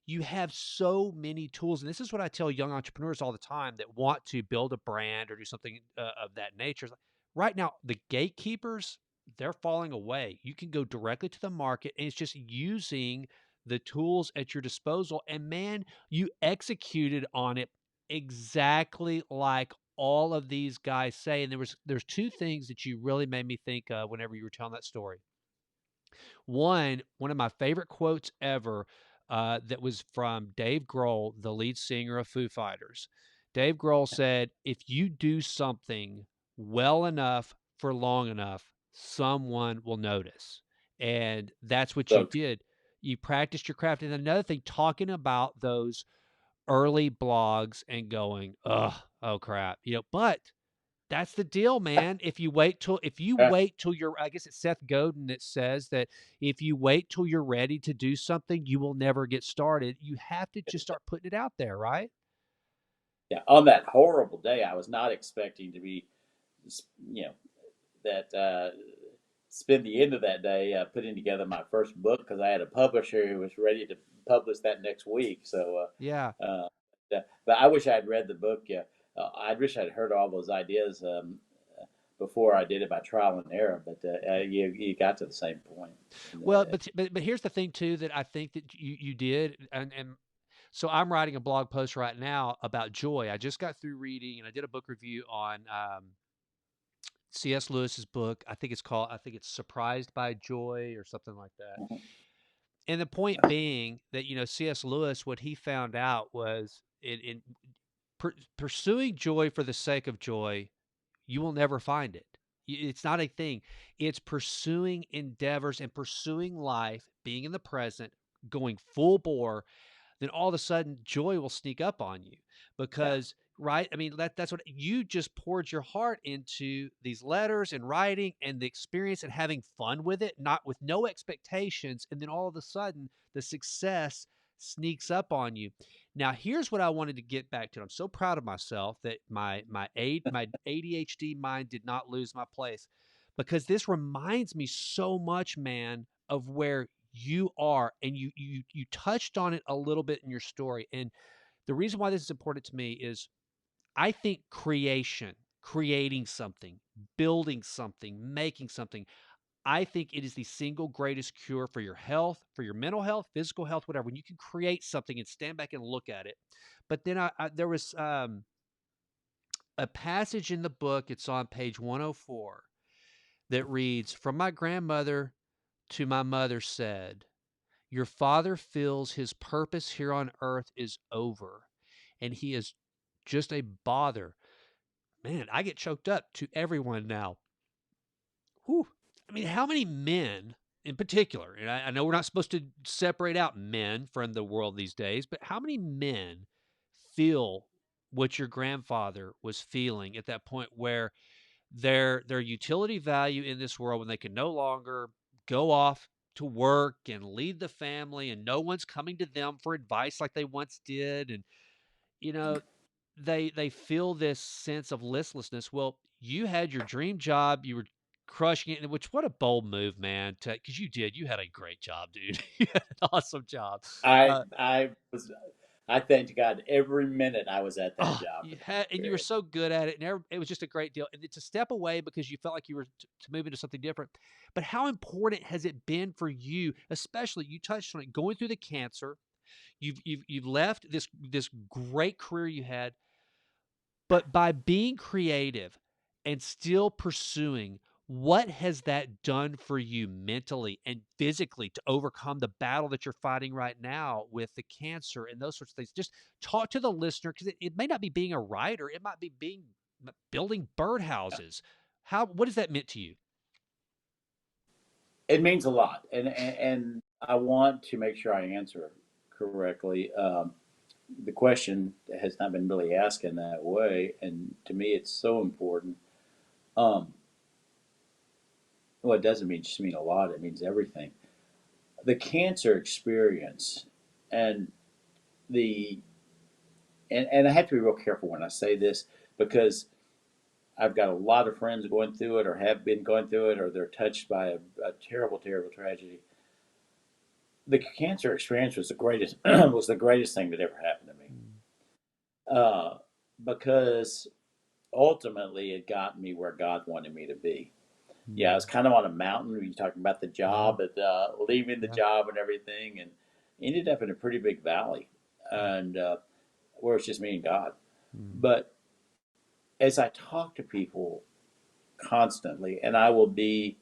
[SPEAKER 2] you have so many tools. And this is what I tell young entrepreneurs all the time that want to build a brand or do something of that nature. Like, right now, the gatekeepers, they're falling away. You can go directly to the market, and it's just using the tools at your disposal. And man, you executed on it exactly like all of these guys say. And there's two things that you really made me think of whenever you were telling that story. One of my favorite quotes ever, that was from Dave Grohl, the lead singer of Foo Fighters. Dave Grohl said, "If you do something well enough for long enough, someone will notice." And that's what you
[SPEAKER 1] so
[SPEAKER 2] did. You practiced your craft. And another thing, talking about those early blogs and going, oh crap, but that's the deal, man.
[SPEAKER 1] yeah,
[SPEAKER 2] If you wait till you're, I guess it's Seth Godin that says that if you wait till you're ready to do something, you will never get started. You have to just start putting it out there, right?
[SPEAKER 1] yeah. On that horrible day, I was not expecting to be, you know, that spend the end of that day putting together my first book, because I had a publisher who was ready to publish that next week. So,
[SPEAKER 2] Yeah.
[SPEAKER 1] but I wish I had read the book. Yeah, I wish I'd heard all those ideas before I did it by trial and error. But you got to the same point.
[SPEAKER 2] Well, but here's the thing too, that I think that you did, and so I'm writing a blog post right now about joy. I just got through reading, and I did a book review on C.S. Lewis's book. I think it's Surprised by Joy or something like that. And the point being that, C.S. Lewis, what he found out was in pursuing joy for the sake of joy, you will never find it. It's not a thing. It's pursuing endeavors and pursuing life, being in the present, going full bore. Then all of a sudden joy will sneak up on you,
[SPEAKER 1] Yeah,
[SPEAKER 2] because right, I mean, that's what you just poured your heart into, these letters and writing and the experience and having fun with it, not with no expectations. And then all of a sudden the success sneaks up on you. Now here's what I wanted to get back to. I'm so proud of myself that my ADHD mind did not lose my place, because this reminds me so much, man, of where you are. And you touched on it a little bit in your story. And the reason why this is important to me is, I think creating something, building something, making something, I think it is the single greatest cure for your health, for your mental health, physical health, whatever. When you can create something and stand back and look at it. But then there was a passage in the book, it's on page 104, that reads, "From my grandmother to my mother said, your father feels his purpose here on earth is over, and he is just a bother." Man, I get choked up to everyone now. Whew. I mean, how many men in particular, and I know we're not supposed to separate out men from the world these days, but how many men feel what your grandfather was feeling at that point, where their utility value in this world, when they can no longer go off to work and lead the family, and no one's coming to them for advice like they once did, and you know they feel this sense of listlessness. Well, you had your dream job, you were crushing it, which, what a bold move, man, because you had a great job, dude. You had an awesome job.
[SPEAKER 1] I
[SPEAKER 2] uh,
[SPEAKER 1] I was I thanked God every minute I was at that
[SPEAKER 2] Oh,
[SPEAKER 1] job
[SPEAKER 2] you
[SPEAKER 1] for
[SPEAKER 2] had,
[SPEAKER 1] that
[SPEAKER 2] and you were
[SPEAKER 1] period.
[SPEAKER 2] so good at it, and it was just a great deal. And to step away because you felt like you were to move into something different. But how important has it been for you, especially, you touched on it, going through the cancer? You've left this great career you had. But by being creative and still pursuing, what has that done for you mentally and physically to overcome the battle that you're fighting right now with the cancer and those sorts of things? Just talk to the listener, because it may not be being a writer, it might be building birdhouses. What has that meant to you?
[SPEAKER 1] It means a lot, and I want to make sure I answer correctly. The question has not been really asked in that way, and to me, it's so important. Um, well, it doesn't mean just mean a lot; it means everything. The cancer experience, and the and I have to be real careful when I say this because I've got a lot of friends going through it, or have been going through it, or they're touched by a terrible, terrible tragedy. The cancer experience was the greatest was the greatest thing that ever happened to me,
[SPEAKER 2] Mm,
[SPEAKER 1] uh, because ultimately it got me where God wanted me to be. Yeah, I was
[SPEAKER 2] mm.
[SPEAKER 1] kind of on a mountain when you're talking about the
[SPEAKER 2] Yeah,
[SPEAKER 1] job and leaving the
[SPEAKER 2] yeah,
[SPEAKER 1] job and everything, and ended up in a pretty big valley,
[SPEAKER 2] yeah.
[SPEAKER 1] and where it's just me and God.
[SPEAKER 2] Mm,
[SPEAKER 1] But as I talk to people constantly, and I will be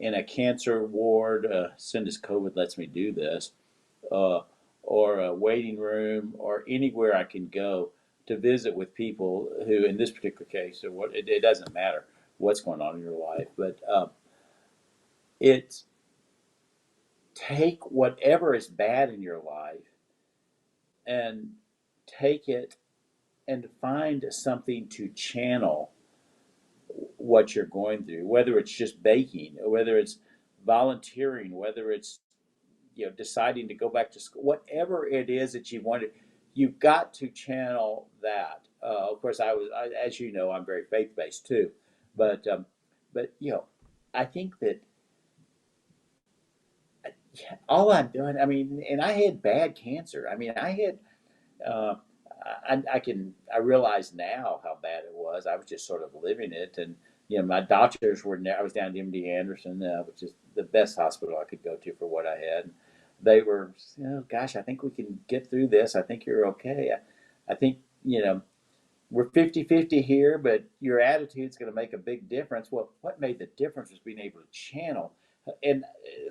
[SPEAKER 1] in a cancer ward, soon as COVID lets me do this, uh, or a waiting room, or anywhere I can go to visit with people who, in this particular case, or what it doesn't matter what's going on in your life, but it's take whatever is bad in your life and take it and find something to channel what you're going through, whether it's just baking, or whether it's volunteering, whether it's deciding to go back to school, whatever it is that you wanted, you've got to channel that. Of course, as you know, I'm very faith based too, but I think that all I'm doing, I mean, and I had bad cancer. I mean, I had uh, I realize now how bad it was. I was just sort of living it, and my doctors were. I was down at MD Anderson, which is the best hospital I could go to for what I had. They were, gosh, I think we can get through this. I think you're okay. I think we're 50-50 here, but your attitude's going to make a big difference. Well, what made the difference was being able to channel. And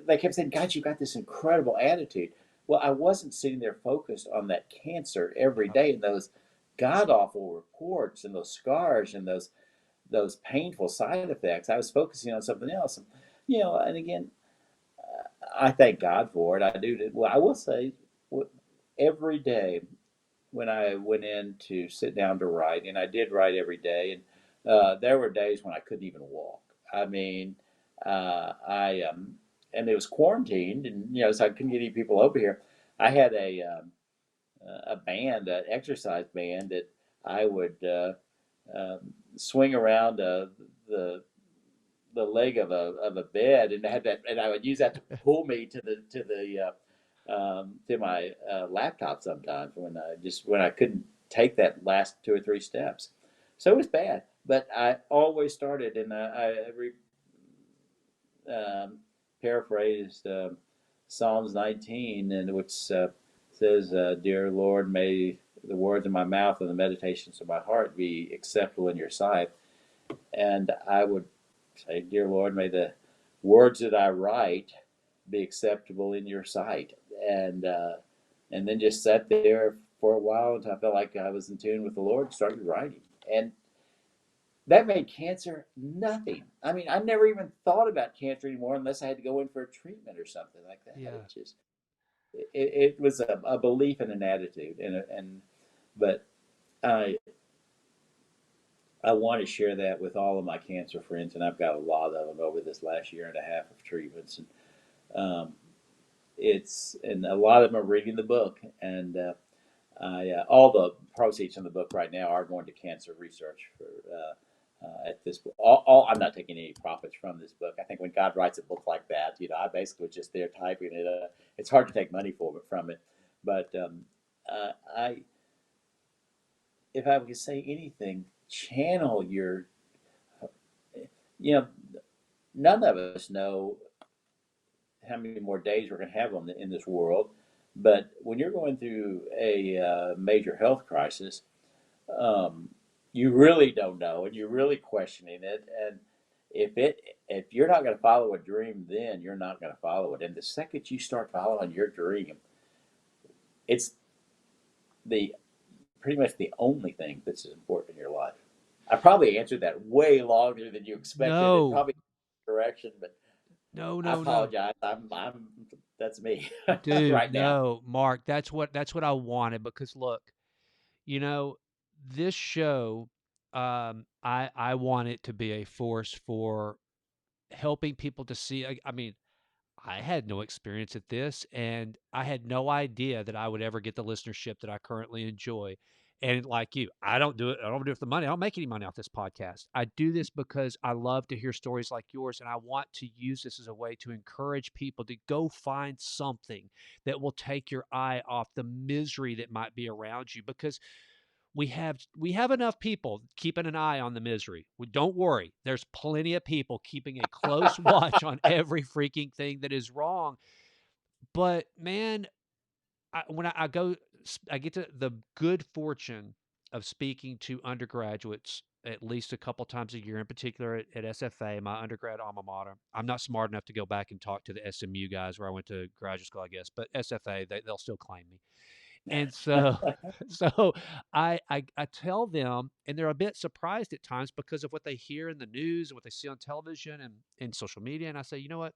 [SPEAKER 1] they kept saying, God, you got this incredible attitude. Well, I wasn't sitting there focused on that cancer every
[SPEAKER 2] yeah.
[SPEAKER 1] day and those god awful reports and those scars and those painful side effects. I was focusing on something else. And again, I thank God for it. I do. Well, I will say, every day when I went in to sit down to write, and I did write every day, and there were days when I couldn't even walk. I mean, I and it was quarantined, and so I couldn't get any people over here. I had a band, an exercise band that I would swing around the the leg of a bed, and had that, and I would use that to pull me to my laptop sometimes when I couldn't take that last two or three steps. So it was bad, but I always started, and um, paraphrased Psalms 19, and which says, "Dear Lord, may the words of my mouth and the meditations of my heart be acceptable in your sight." And I would say, Dear Lord, may the words that I write be acceptable in your sight. And then just sat there for a while until I felt like I was in tune with the Lord, started writing. And that made cancer nothing. I mean, I never even thought about cancer anymore unless I had to go in for a treatment or something like that.
[SPEAKER 2] Yeah.
[SPEAKER 1] It was a belief and an attitude. But I, I want to share that with all of my cancer friends, and I've got a lot of them over this last year and a half of treatments, and um, and a lot of them are reading the book, and I all the proceeds from the book right now are going to cancer research for. At this, I'm not taking any profits from this book. I think when God writes a book like that, I basically was just there typing it. It's hard to take money from it, but I, if I could say anything, channel your, you know, none of us know how many more days we're going to have in this world. But when you're going through a major health crisis, um, you really don't know, and you're really questioning it. And if you're not going to follow a dream, then you're not going to follow it. And the second you start following your dream, it's the pretty much the only thing that's important in your life. I probably answered that way longer than you expected, and
[SPEAKER 2] No,
[SPEAKER 1] probably direction, but
[SPEAKER 2] no,
[SPEAKER 1] I
[SPEAKER 2] no, no.
[SPEAKER 1] apologize. I'm that's me
[SPEAKER 2] Dude,
[SPEAKER 1] right now.
[SPEAKER 2] no, Mark, that's what I wanted because look, this show, I want it to be a force for helping people to see. I mean, I had no experience at this, and I had no idea that I would ever get the listenership that I currently enjoy. And like you, I don't do it. I don't do it for the money. I don't make any money off this podcast. I do this because I love to hear stories like yours, and I want to use this as a way to encourage people to go find something that will take your eye off the misery that might be around you. Because we have enough people keeping an eye on the misery. Don't worry. There's plenty of people keeping a close watch on every freaking thing that is wrong. But man, when I go, I get to the good fortune of speaking to undergraduates at least a couple times a year, in particular at SFA, my undergrad alma mater. I'm not smart enough to go back and talk to the SMU guys where I went to graduate school, I guess, but SFA, they'll still claim me. And so, so I tell them, and they're a bit surprised at times because of what they hear in the news and what they see on television and social media. And I say, you know what?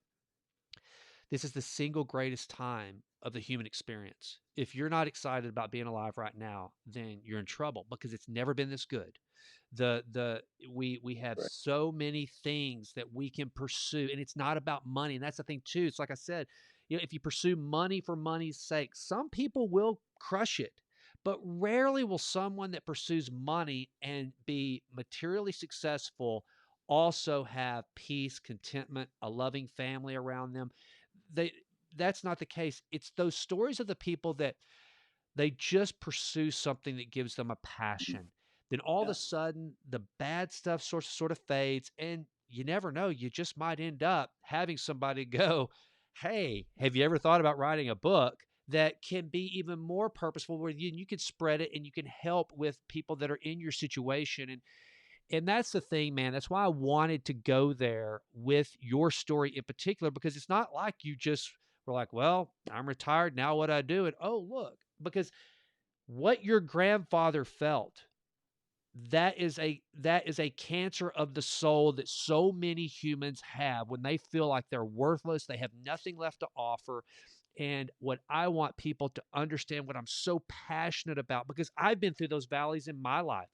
[SPEAKER 2] This is the single greatest time of the human experience. If you're not excited about being alive right now, then you're in trouble because it's never been this good. We have
[SPEAKER 1] Right.
[SPEAKER 2] so many things that we can pursue, and it's not about money. And that's the thing too. It's like I said, if you pursue money for money's sake, some people will crush it. But rarely will someone that pursues money and be materially successful also have peace, contentment, a loving family around them. They That's not the case. It's those stories of the people that they just pursue something that gives them a passion. Then all of
[SPEAKER 1] Yeah.
[SPEAKER 2] a sudden the bad stuff sort of fades, and you never know, you just might end up having somebody go, "Hey, have you ever thought about writing a book that can be even more purposeful where you can spread it and you can help with people that are in your situation?" And that's the thing, man. That's why I wanted to go there with your story in particular, because it's not like you just were like, well, I'm retired. Now what I do? And oh, look, because what your grandfather felt, that is a cancer of the soul that so many humans have when they feel like they're worthless, they have nothing left to offer. And what I want people to understand, what I'm so passionate about, because I've been through those valleys in my life.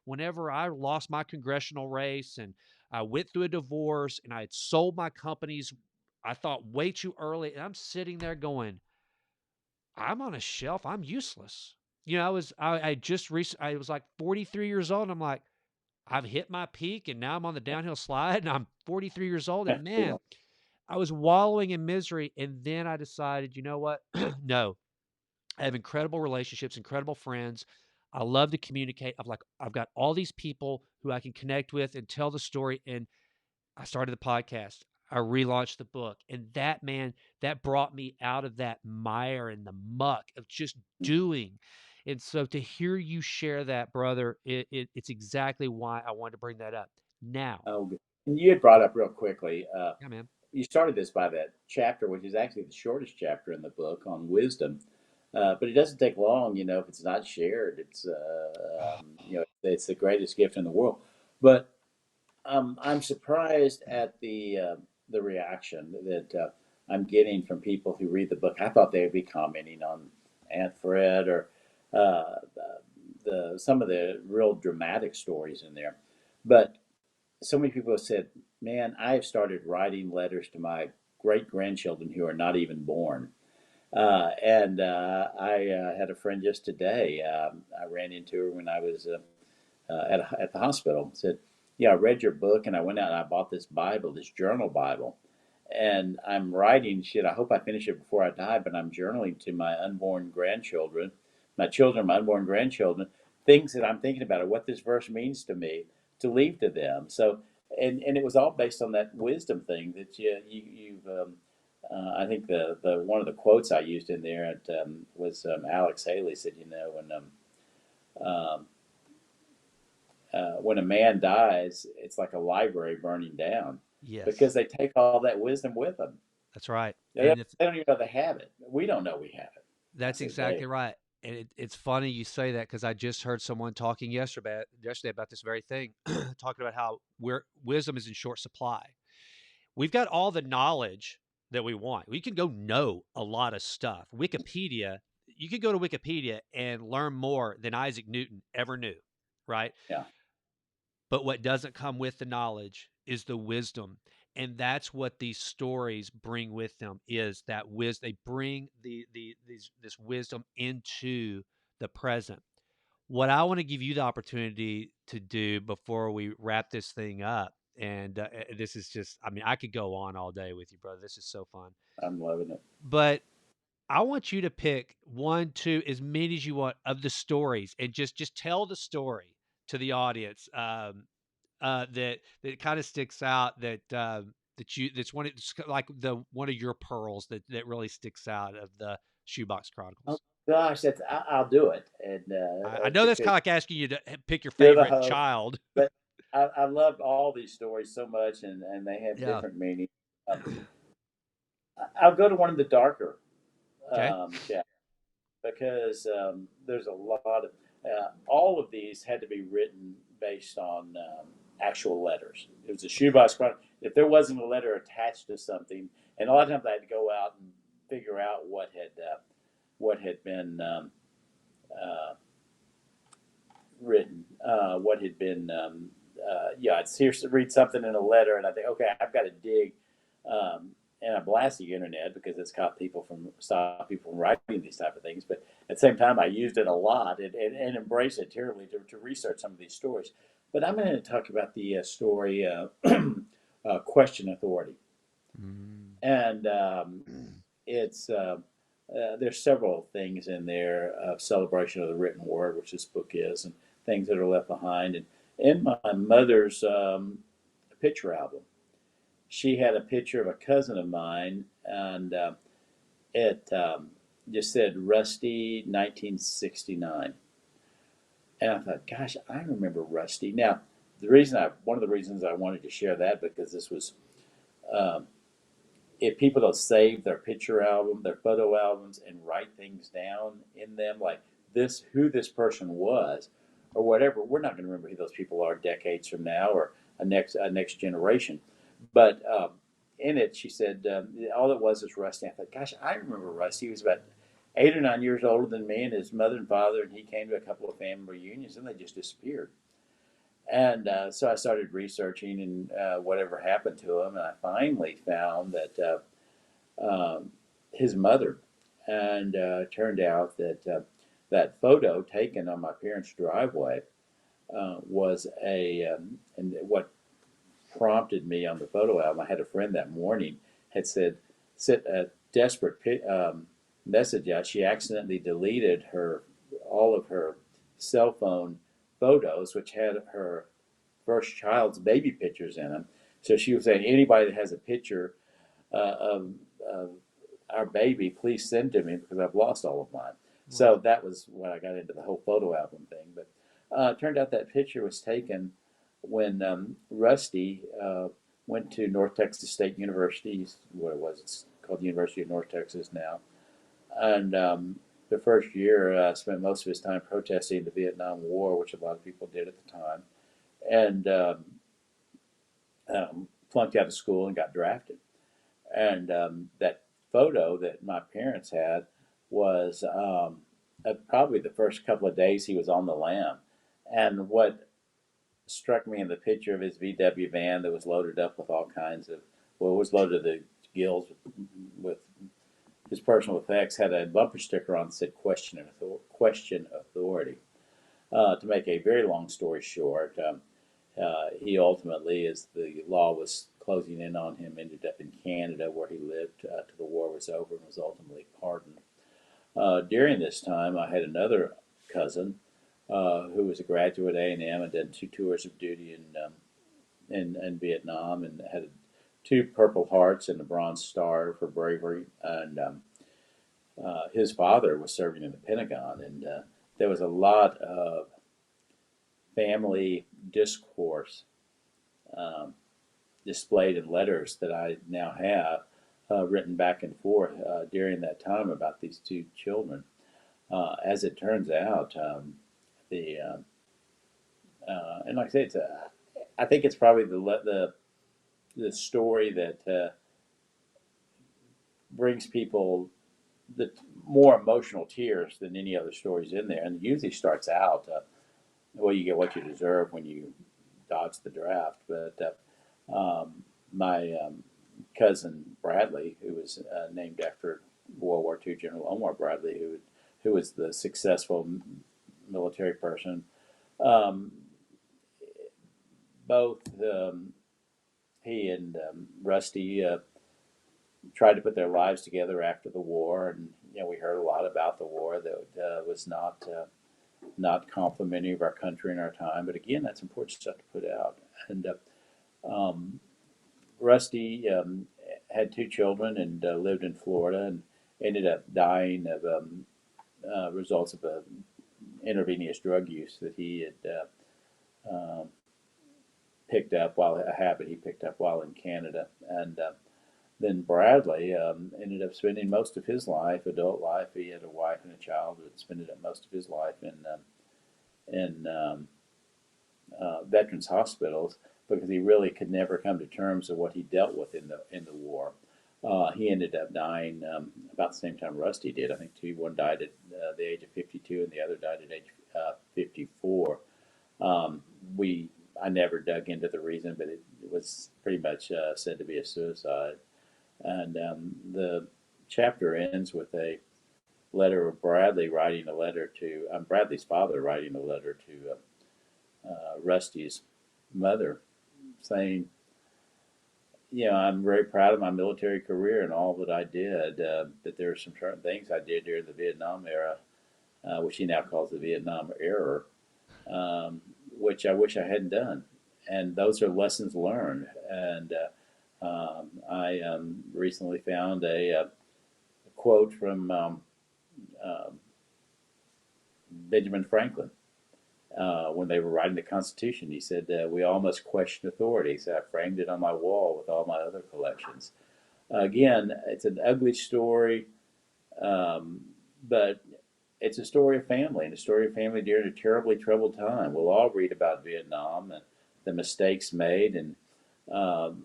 [SPEAKER 2] Whenever I lost my congressional race and I went through a divorce and I had sold my companies, I thought way too early. And I'm sitting there going, I'm on a shelf. I'm useless. I was like 43 years old. And I'm like, I've hit my peak and now I'm on the downhill slide and I'm 43 years old. And man, I was wallowing in misery. And then I decided, you know what? No, I have incredible relationships, incredible friends. I love to communicate. I've got all these people who I can connect with and tell the story. And I started the podcast. I relaunched the book. And that, man, that brought me out of that mire and the muck of just doing. And so to hear you share that, brother, it's exactly why I wanted to bring that up. Now,
[SPEAKER 1] Oh, good. And you had brought up real quickly.
[SPEAKER 2] yeah, man.
[SPEAKER 1] You started this by that chapter, which is actually the shortest chapter in the book on wisdom. But it doesn't take long, if it's not shared. It's the greatest gift in the world. But I'm surprised at the reaction that I'm getting from people who read the book. I thought they would be commenting on Aunt Fred or some of the real dramatic stories in there. But so many people have said, "Man, I have started writing letters to my great grandchildren who are not even born." And I had a friend just today. I ran into her when I was at the hospital. Said, "Yeah, I read your book, and I went out and I bought this Bible, this journal Bible, and I'm writing shit. I hope I finish it before I die, but I'm journaling to my unborn grandchildren, my children, my unborn grandchildren, things that I'm thinking about, or what this verse means to me, to leave to them." So, and it was all based on that wisdom thing that you've. I think the one of the quotes I used in there was Alex Haley said, when um, when a man dies, it's like a library burning down because
[SPEAKER 2] Yes,
[SPEAKER 1] they take all that wisdom with them.
[SPEAKER 2] that's right.
[SPEAKER 1] They
[SPEAKER 2] And if
[SPEAKER 1] they don't even know they have it. We don't know we have it. I
[SPEAKER 2] That's
[SPEAKER 1] say they.
[SPEAKER 2] exactly right. And it's funny you say that because I just heard someone talking yesterday about this very thing, talking about how wisdom is in short supply. We've got all the knowledge that we want. We can go know a lot of stuff. Wikipedia, you could go to Wikipedia and learn more than Isaac Newton ever knew, right?
[SPEAKER 1] Yeah.
[SPEAKER 2] But what doesn't come with the knowledge is the wisdom. And that's what these stories bring with them is that wisdom. They bring this wisdom into the present. What I want to give you the opportunity to do before we wrap this thing up, and this is just, I mean, I could go on all day with you, brother. This is so fun.
[SPEAKER 1] I'm loving it.
[SPEAKER 2] But I want you to pick one, two, as many as you want of the stories, and just tell the story to the audience. That kind of sticks out that's it's like the one of your pearls that really sticks out of the Shoebox
[SPEAKER 1] Oh
[SPEAKER 2] Chronicles.
[SPEAKER 1] gosh, I'll do it. And
[SPEAKER 2] I know that's
[SPEAKER 1] because
[SPEAKER 2] kind of like asking you to pick your
[SPEAKER 1] you're the
[SPEAKER 2] favorite
[SPEAKER 1] host,
[SPEAKER 2] child.
[SPEAKER 1] but I love all these stories so much, and they have
[SPEAKER 2] Yeah.
[SPEAKER 1] different meanings. Um, I'll go to one of the darker
[SPEAKER 2] Okay.
[SPEAKER 1] chapters because there's a lot of all of these had to be written based on actual letters. It was a shoebox chronicle. If there wasn't a letter attached to something, and a lot of times I had to go out and figure out what had been uh, written, what had been. Yeah, I'd read something in a letter, and I think, okay, I've got to dig. And I blast the internet because it's stop people from writing these type of things. But at the same time, I used it a lot and embraced it terribly to research some of these stories. But I'm going to talk about the story Question Authority.
[SPEAKER 2] Mm.
[SPEAKER 1] And it's there's several things in there of celebration of the written word, which this book is, and things that are left behind. And in my mother's picture album, she had a picture of a cousin of mine, and it just said Rusty 1969. And I thought, gosh, I remember Rusty. Now, one of the reasons I wanted to share that because this was um, if people don't save their picture album, their photo albums, and write things down in them, like who this person was, or whatever, we're not going to remember who those people are decades from now or a next generation. But in it, she said all it was Rusty. I thought, gosh, I remember Rusty. He was about 8 or 9 years older than me, and his mother and father, and he came to a couple of family reunions, and they just disappeared. And so I started researching and whatever happened to him, and I finally found that his mother, and turned out that that photo taken on my parents' driveway was and what prompted me on the photo album. I had a friend that morning had said, sent a desperate message out. She accidentally deleted all of her cell phone photos, which had her first child's baby pictures in them. So she was saying, anybody that has a picture of our baby, please send to me because I've lost all of mine.
[SPEAKER 2] Wow.
[SPEAKER 1] So that was when I got into the whole photo album thing. But it turned out that picture was taken when Rusty went to North Texas State University. What it was, it's called the University of North Texas now. And the first year, spent most of his time protesting the Vietnam War, which a lot of people did at the time, and flunked out of school and got drafted. And that photo that my parents had was probably the first couple of days he was on the lam. And what struck me in the picture of his VW van that was loaded up with all kinds of, well, it was loaded to the gills with his personal effects, had a bumper sticker on that said question authority. To make a very long story short, he ultimately, as the law was closing in on him, ended up in Canada where he lived till the war was over and was ultimately pardoned. During this time, I had another cousin who was a graduate at A&M and did 2 tours of duty in Vietnam and had 2 Purple Hearts and a Bronze Star for bravery. And his father was serving in the Pentagon, and there was a lot of family discourse um, displayed in letters that I now have written back and forth during that time about these two children. As it turns out, the and like I say, I think it's probably the story that brings people the more emotional tears than any other stories in there, and it usually starts out well, you get what you deserve when you dodge the draft. But my cousin Bradley, who was named after World War II General Omar Bradley, who was the successful military person, um, both he and Rusty tried to put their lives together after the war, and we heard a lot about the war that was not complimentary of our country and our time. But again, that's important stuff to put out. And um, Rusty had two children and lived in Florida and ended up dying of results of intravenous drug use that he had picked up while a habit he picked up while in Canada. And then Bradley ended up spending most of his life, adult life. He had a wife and a child, but spending most of his life in veterans hospitals because he really could never come to terms of what he dealt with in the war. He ended up dying about the same time Rusty did. I think one died at the age of 52, and the other died at age 54. We I never dug into the reason, but it was pretty much said to be a suicide. And the chapter ends with a letter of Bradley writing a letter to Bradley's father writing a letter to Rusty's mother, saying, I'm very proud of my military career and all that I did, but there are some certain things I did during the Vietnam era, which he now calls the Vietnam error, which I wish I hadn't done. And those are lessons learned. And I recently found a quote from Benjamin Franklin. When they were writing the Constitution, he said, "We all must question authority." So I framed it on my wall with all my other collections. Again, it's an ugly story, um, but it's a story of family and a story of family during a terribly troubled time. We'll all read about Vietnam and the mistakes made, and um,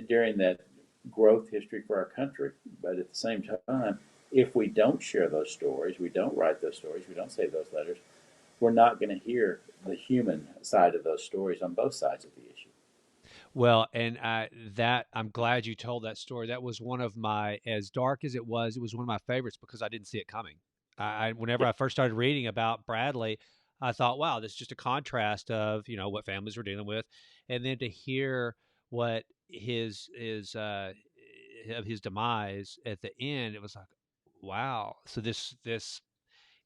[SPEAKER 1] during that growth history for our country. But at the same time, if we don't share those stories, we don't write those stories, we don't save those letters, we're not going to hear the human side of those stories on both sides of the issue.
[SPEAKER 2] Well, and I'm glad you told that story. That was one of my, as dark as it was one of my favorites because I didn't see it coming. Whenever
[SPEAKER 1] Yeah,
[SPEAKER 2] I first started reading about Bradley, I thought, wow, this is just a contrast of what families were dealing with, and then to hear what his of his demise at the end, it was like, wow. So this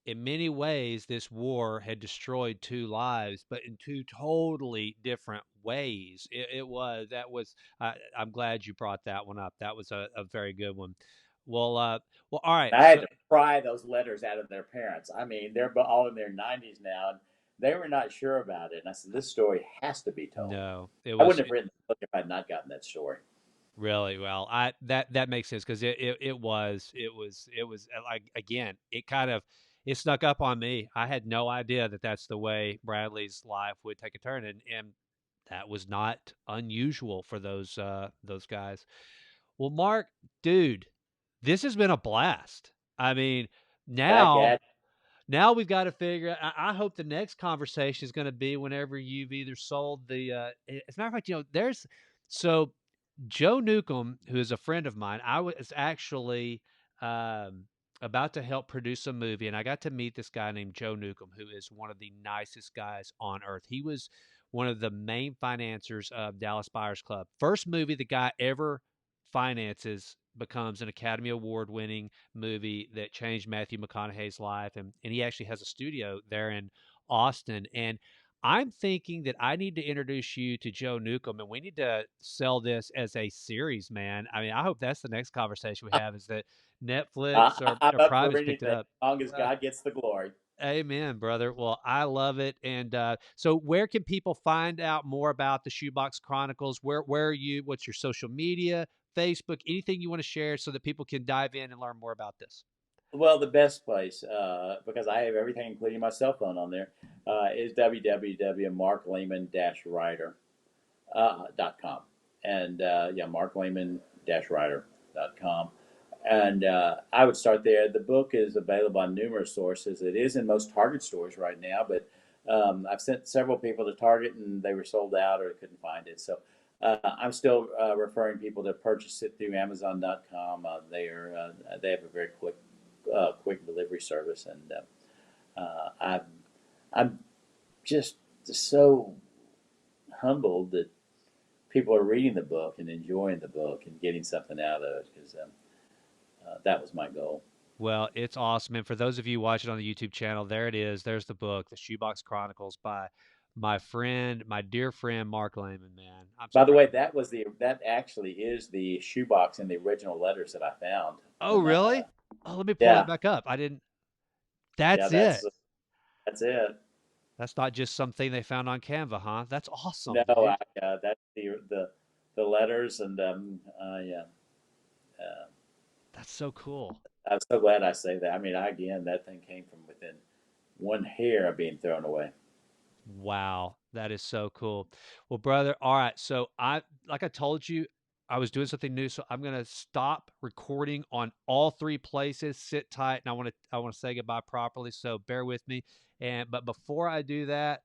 [SPEAKER 2] in many ways, this war had destroyed two lives, but in two totally different ways. That was. I'm glad you brought that one up. That was a very good one. Well, all right.
[SPEAKER 1] I had
[SPEAKER 2] So
[SPEAKER 1] to pry those letters out of their parents. I mean, they're all in their 90s now, and they were not sure about it. And I said, this story has to be told.
[SPEAKER 2] no, it
[SPEAKER 1] I
[SPEAKER 2] was
[SPEAKER 1] wouldn't have written the book if I had not gotten that story.
[SPEAKER 2] really well. I that makes sense because it was like again, it kind of it snuck up on me. I had no idea that that's the way Bradley's life would take a turn, and that was not unusual for those guys. Well, Mark, dude, this has been a blast. I mean,
[SPEAKER 1] Back
[SPEAKER 2] now
[SPEAKER 1] at
[SPEAKER 2] now we've got to figure. I hope the next conversation is going to be whenever you've either sold the. As a matter of fact, there's so Joe Newcomb, who is a friend of mine. I was actually um, about to help produce a movie, and I got to meet this guy named Joe Newcomb, who is one of the nicest guys on earth. He was one of the main financiers of Dallas Buyers Club. First movie the guy ever finances becomes an Academy Award winning movie that changed Matthew McConaughey's life. And he actually has a studio there in Austin. And I'm thinking that I need to introduce you to Joe Newcomb, and we need to sell this as a series, man. I mean, I hope that's the next conversation we have is that Netflix or
[SPEAKER 1] I'm up for
[SPEAKER 2] Private's picked it
[SPEAKER 1] anything as
[SPEAKER 2] up.
[SPEAKER 1] long as
[SPEAKER 2] Uh,
[SPEAKER 1] God gets the glory.
[SPEAKER 2] Amen, brother. Well, I love it. And so where can people find out more about the Shoebox Chronicles? Where are you? What's your social media, Facebook, anything you want to share so that people can dive in and learn more about this?
[SPEAKER 1] Well, the best place, because I have everything, including my cell phone, on there, is www.marklehman-writer.com. And yeah, marklehman-writer.com. And I would start there. The book is available on numerous sources. It is in most Target stores right now, but I've sent several people to Target and they were sold out or couldn't find it. So I'm still referring people to purchase it through Amazon.com. They have a very quick delivery service, and I'm just so humbled that people are reading the book and enjoying the book and getting something out of it, because that was my goal.
[SPEAKER 2] Well, it's awesome. And for those of you watching on the YouTube channel, there it is. There's the book, The Shoebox Chronicles by my dear friend, Mark Lehman, man. I'm so
[SPEAKER 1] By the
[SPEAKER 2] proud
[SPEAKER 1] way,
[SPEAKER 2] of you.
[SPEAKER 1] that actually is the shoebox in the original letters that I found
[SPEAKER 2] Oh,
[SPEAKER 1] when
[SPEAKER 2] really? Oh, let me pull that
[SPEAKER 1] yeah,
[SPEAKER 2] back up. I didn't.
[SPEAKER 1] yeah,
[SPEAKER 2] That's it.
[SPEAKER 1] that's it.
[SPEAKER 2] That's not just something they found on Canva, huh? That's awesome,
[SPEAKER 1] No,
[SPEAKER 2] dude.
[SPEAKER 1] that's the letters, and yeah.
[SPEAKER 2] That's so cool.
[SPEAKER 1] I'm so glad I say that. I mean, again, that thing came from within one hair of being thrown away.
[SPEAKER 2] Wow, that is so cool. Well, brother, all right. So like I told you, I was doing something new, so I'm gonna stop recording on all three places. Sit tight, and I want to say goodbye properly. So bear with me. But before I do that,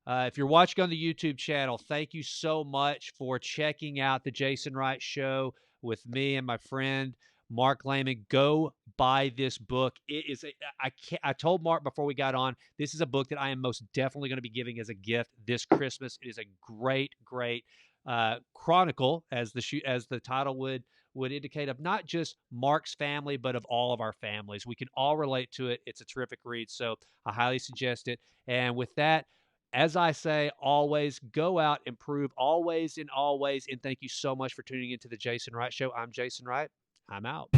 [SPEAKER 2] if you're watching on the YouTube channel, thank you so much for checking out the Jason Wright Show with me and my friend Mark Lehman. Go buy this book. It is. I told Mark before we got on, this is a book that I am most definitely going to be giving as a gift this Christmas. It is a great, great chronicle, as the title would indicate, of not just Mark's family, but of all of our families. We can all relate to it. It's a terrific read, so I highly suggest it. And with that, as I say, always go out, improve, always and always. And thank you so much for tuning into the Jason Wright Show. I'm Jason Wright. I'm out.